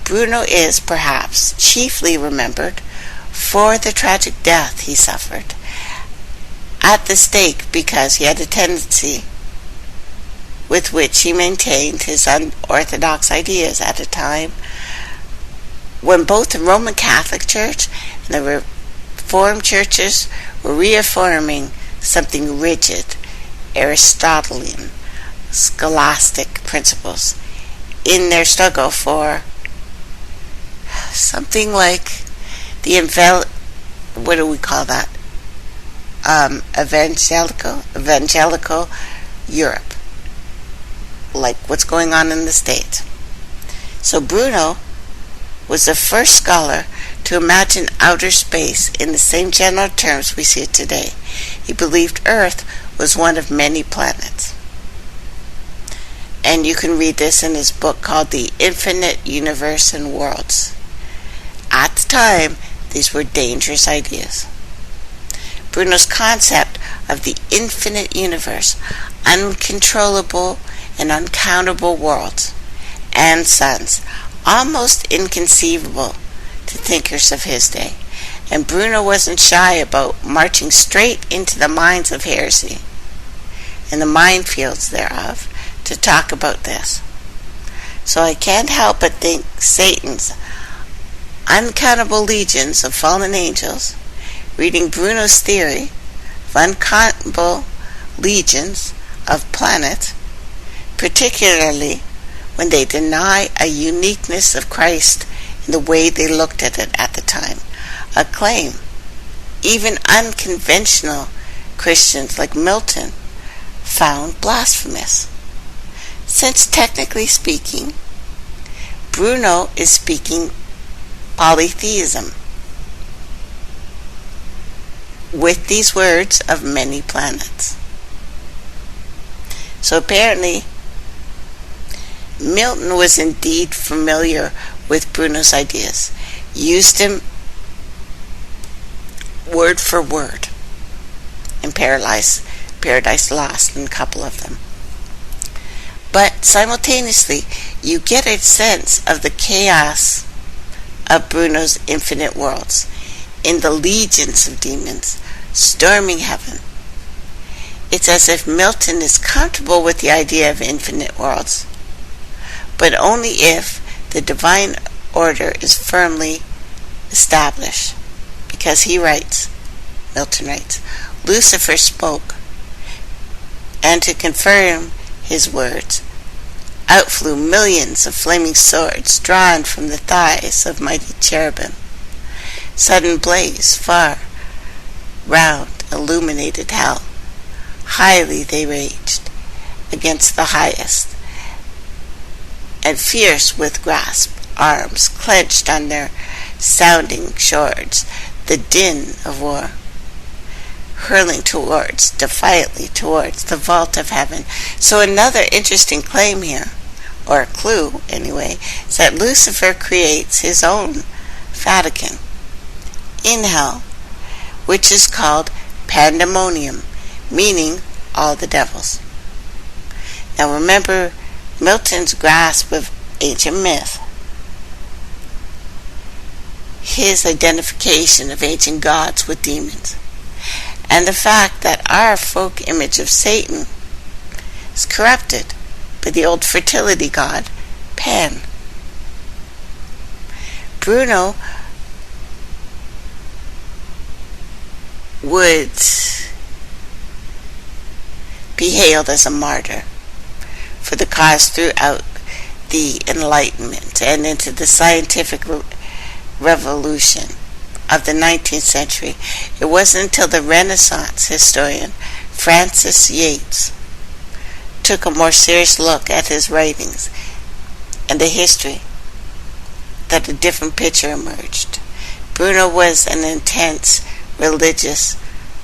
Bruno is perhaps chiefly remembered for the tragic death he suffered at the stake because he had a tendency with which he maintained his unorthodox ideas at a time when both the Roman Catholic Church and the Reformed churches were reaffirming something rigid, Aristotelian, scholastic principles in their struggle for something like the evangelical Europe, like what's going on in the States. So Bruno was the first scholar to imagine outer space in the same general terms we see it today. He believed Earth was one of many planets. And you can read this in his book called The Infinite Universe and Worlds. At the time, these were dangerous ideas. Bruno's concept of the infinite universe, uncontrollable and uncountable worlds and suns, almost inconceivable to thinkers of his day. And Bruno wasn't shy about marching straight into the mines of heresy and the minefields thereof to talk about this. So I can't help but think Satan's uncountable legions of fallen angels, reading Bruno's theory of uncountable legions of planets, particularly when they deny a uniqueness of Christ in the way they looked at it at the time, a claim even unconventional Christians like Milton found blasphemous. Since technically speaking, Bruno is speaking polytheism with these words of many planets. So apparently Milton was indeed familiar with Bruno's ideas, used him word for word in Paradise Lost and a couple of them. But simultaneously, you get a sense of the chaos of Bruno's infinite worlds in the legions of demons storming heaven. It's as if Milton is comfortable with the idea of infinite worlds, but only if the divine order is firmly established. Because Milton writes, Lucifer spoke, and to confirm his words, out flew millions of flaming swords drawn from the thighs of mighty cherubim. Sudden blaze far round illuminated hell. Highly they raged, against the highest, and fierce with grasp, arms clenched on their sounding swords, the din of war, hurling defiantly towards the vault of heaven. So another interesting claim here, or a clue anyway, is that Lucifer creates his own Vatican in hell, which is called pandemonium, meaning all the devils. Now remember Milton's grasp of ancient myth, his identification of ancient gods with demons, and the fact that our folk image of Satan is corrupted by the old fertility god, Pan. Bruno would be hailed as a martyr for the cause throughout the Enlightenment and into the scientific revolution of the 19th century. It wasn't until the Renaissance historian Francis Yates took a more serious look at his writings and the history that a different picture emerged. Bruno was an intense religious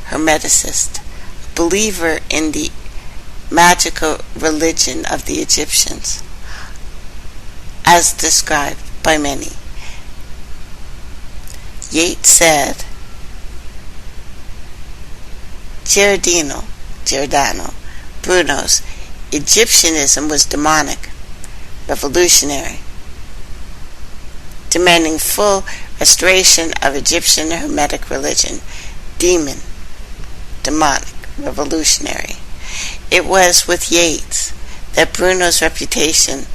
hermeticist, a believer in the magical religion of the Egyptians, as described by many. Yates said, Giordano, Bruno's Egyptianism was demonic, revolutionary, demanding full restoration of Egyptian Hermetic religion, demonic, revolutionary. It was with Yates that Bruno's reputation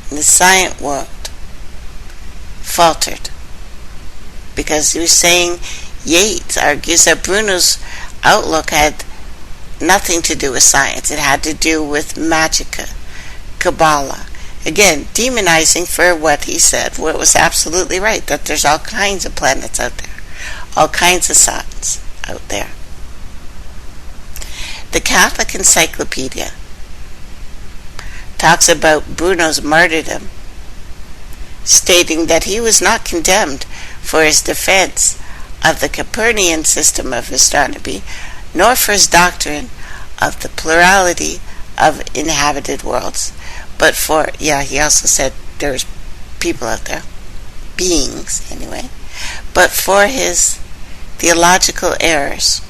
in the science world faltered, because he was saying, Yates argues that Bruno's outlook had nothing to do with science. It had to do with magica, Kabbalah. Again, demonizing for what he said, what was absolutely right, that there's all kinds of planets out there, all kinds of suns out there. The Catholic Encyclopedia talks about Bruno's martyrdom, stating that he was not condemned for his defense of the Copernican system of astronomy, nor for his doctrine of the plurality of inhabited worlds, but for, he also said there's people out there, beings anyway, but for his theological errors,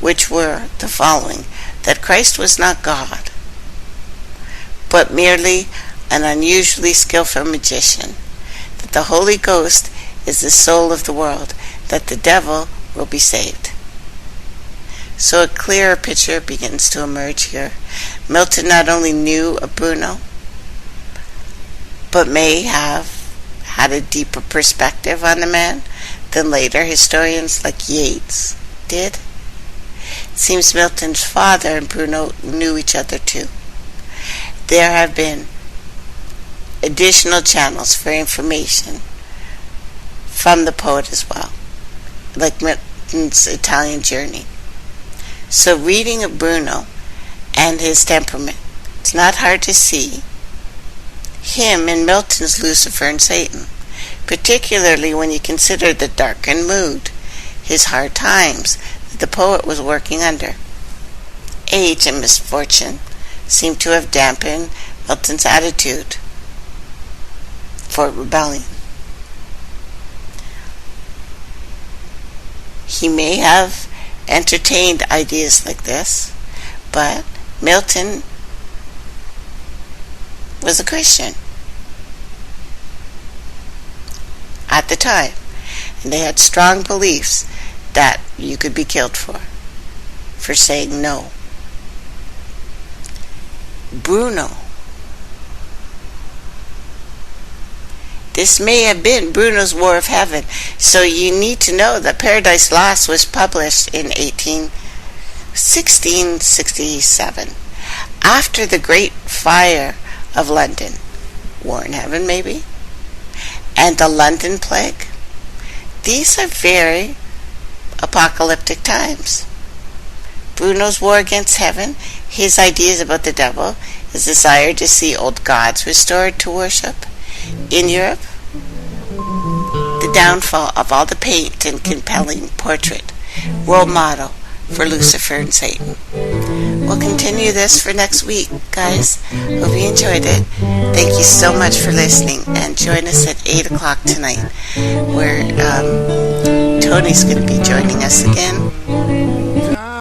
which were the following: that Christ was not God, but merely an unusually skillful magician, that the Holy Ghost is the soul of the world, that the devil will be saved. So a clearer picture begins to emerge here. Milton not only knew of Bruno, but may have had a deeper perspective on the man than later historians like Yates did. It seems Milton's father and Bruno knew each other too. There have been additional channels for information from the poet as well, like Milton's Italian journey. So reading of Bruno and his temperament, it's not hard to see him in Milton's Lucifer and Satan, particularly when you consider the darkened mood, his hard times that the poet was working under. Age and misfortune seem to have dampened Milton's attitude for rebellion. He may have entertained ideas like this, but Milton was a Christian at the time, and they had strong beliefs that you could be killed for saying no. Bruno. This may have been Bruno's War of Heaven. So you need to know that Paradise Lost was published in 1667. After the Great Fire of London. War in Heaven, maybe? And the London Plague. These are very apocalyptic times. Bruno's war against heaven, his ideas about the devil, his desire to see old gods restored to worship. In Europe, the downfall of all the paint and compelling portrait, role model for Lucifer and Satan. We'll continue this for next week, guys. Hope you enjoyed it. Thank you so much for listening, and join us at 8 o'clock tonight, where Tony's going to be joining us again.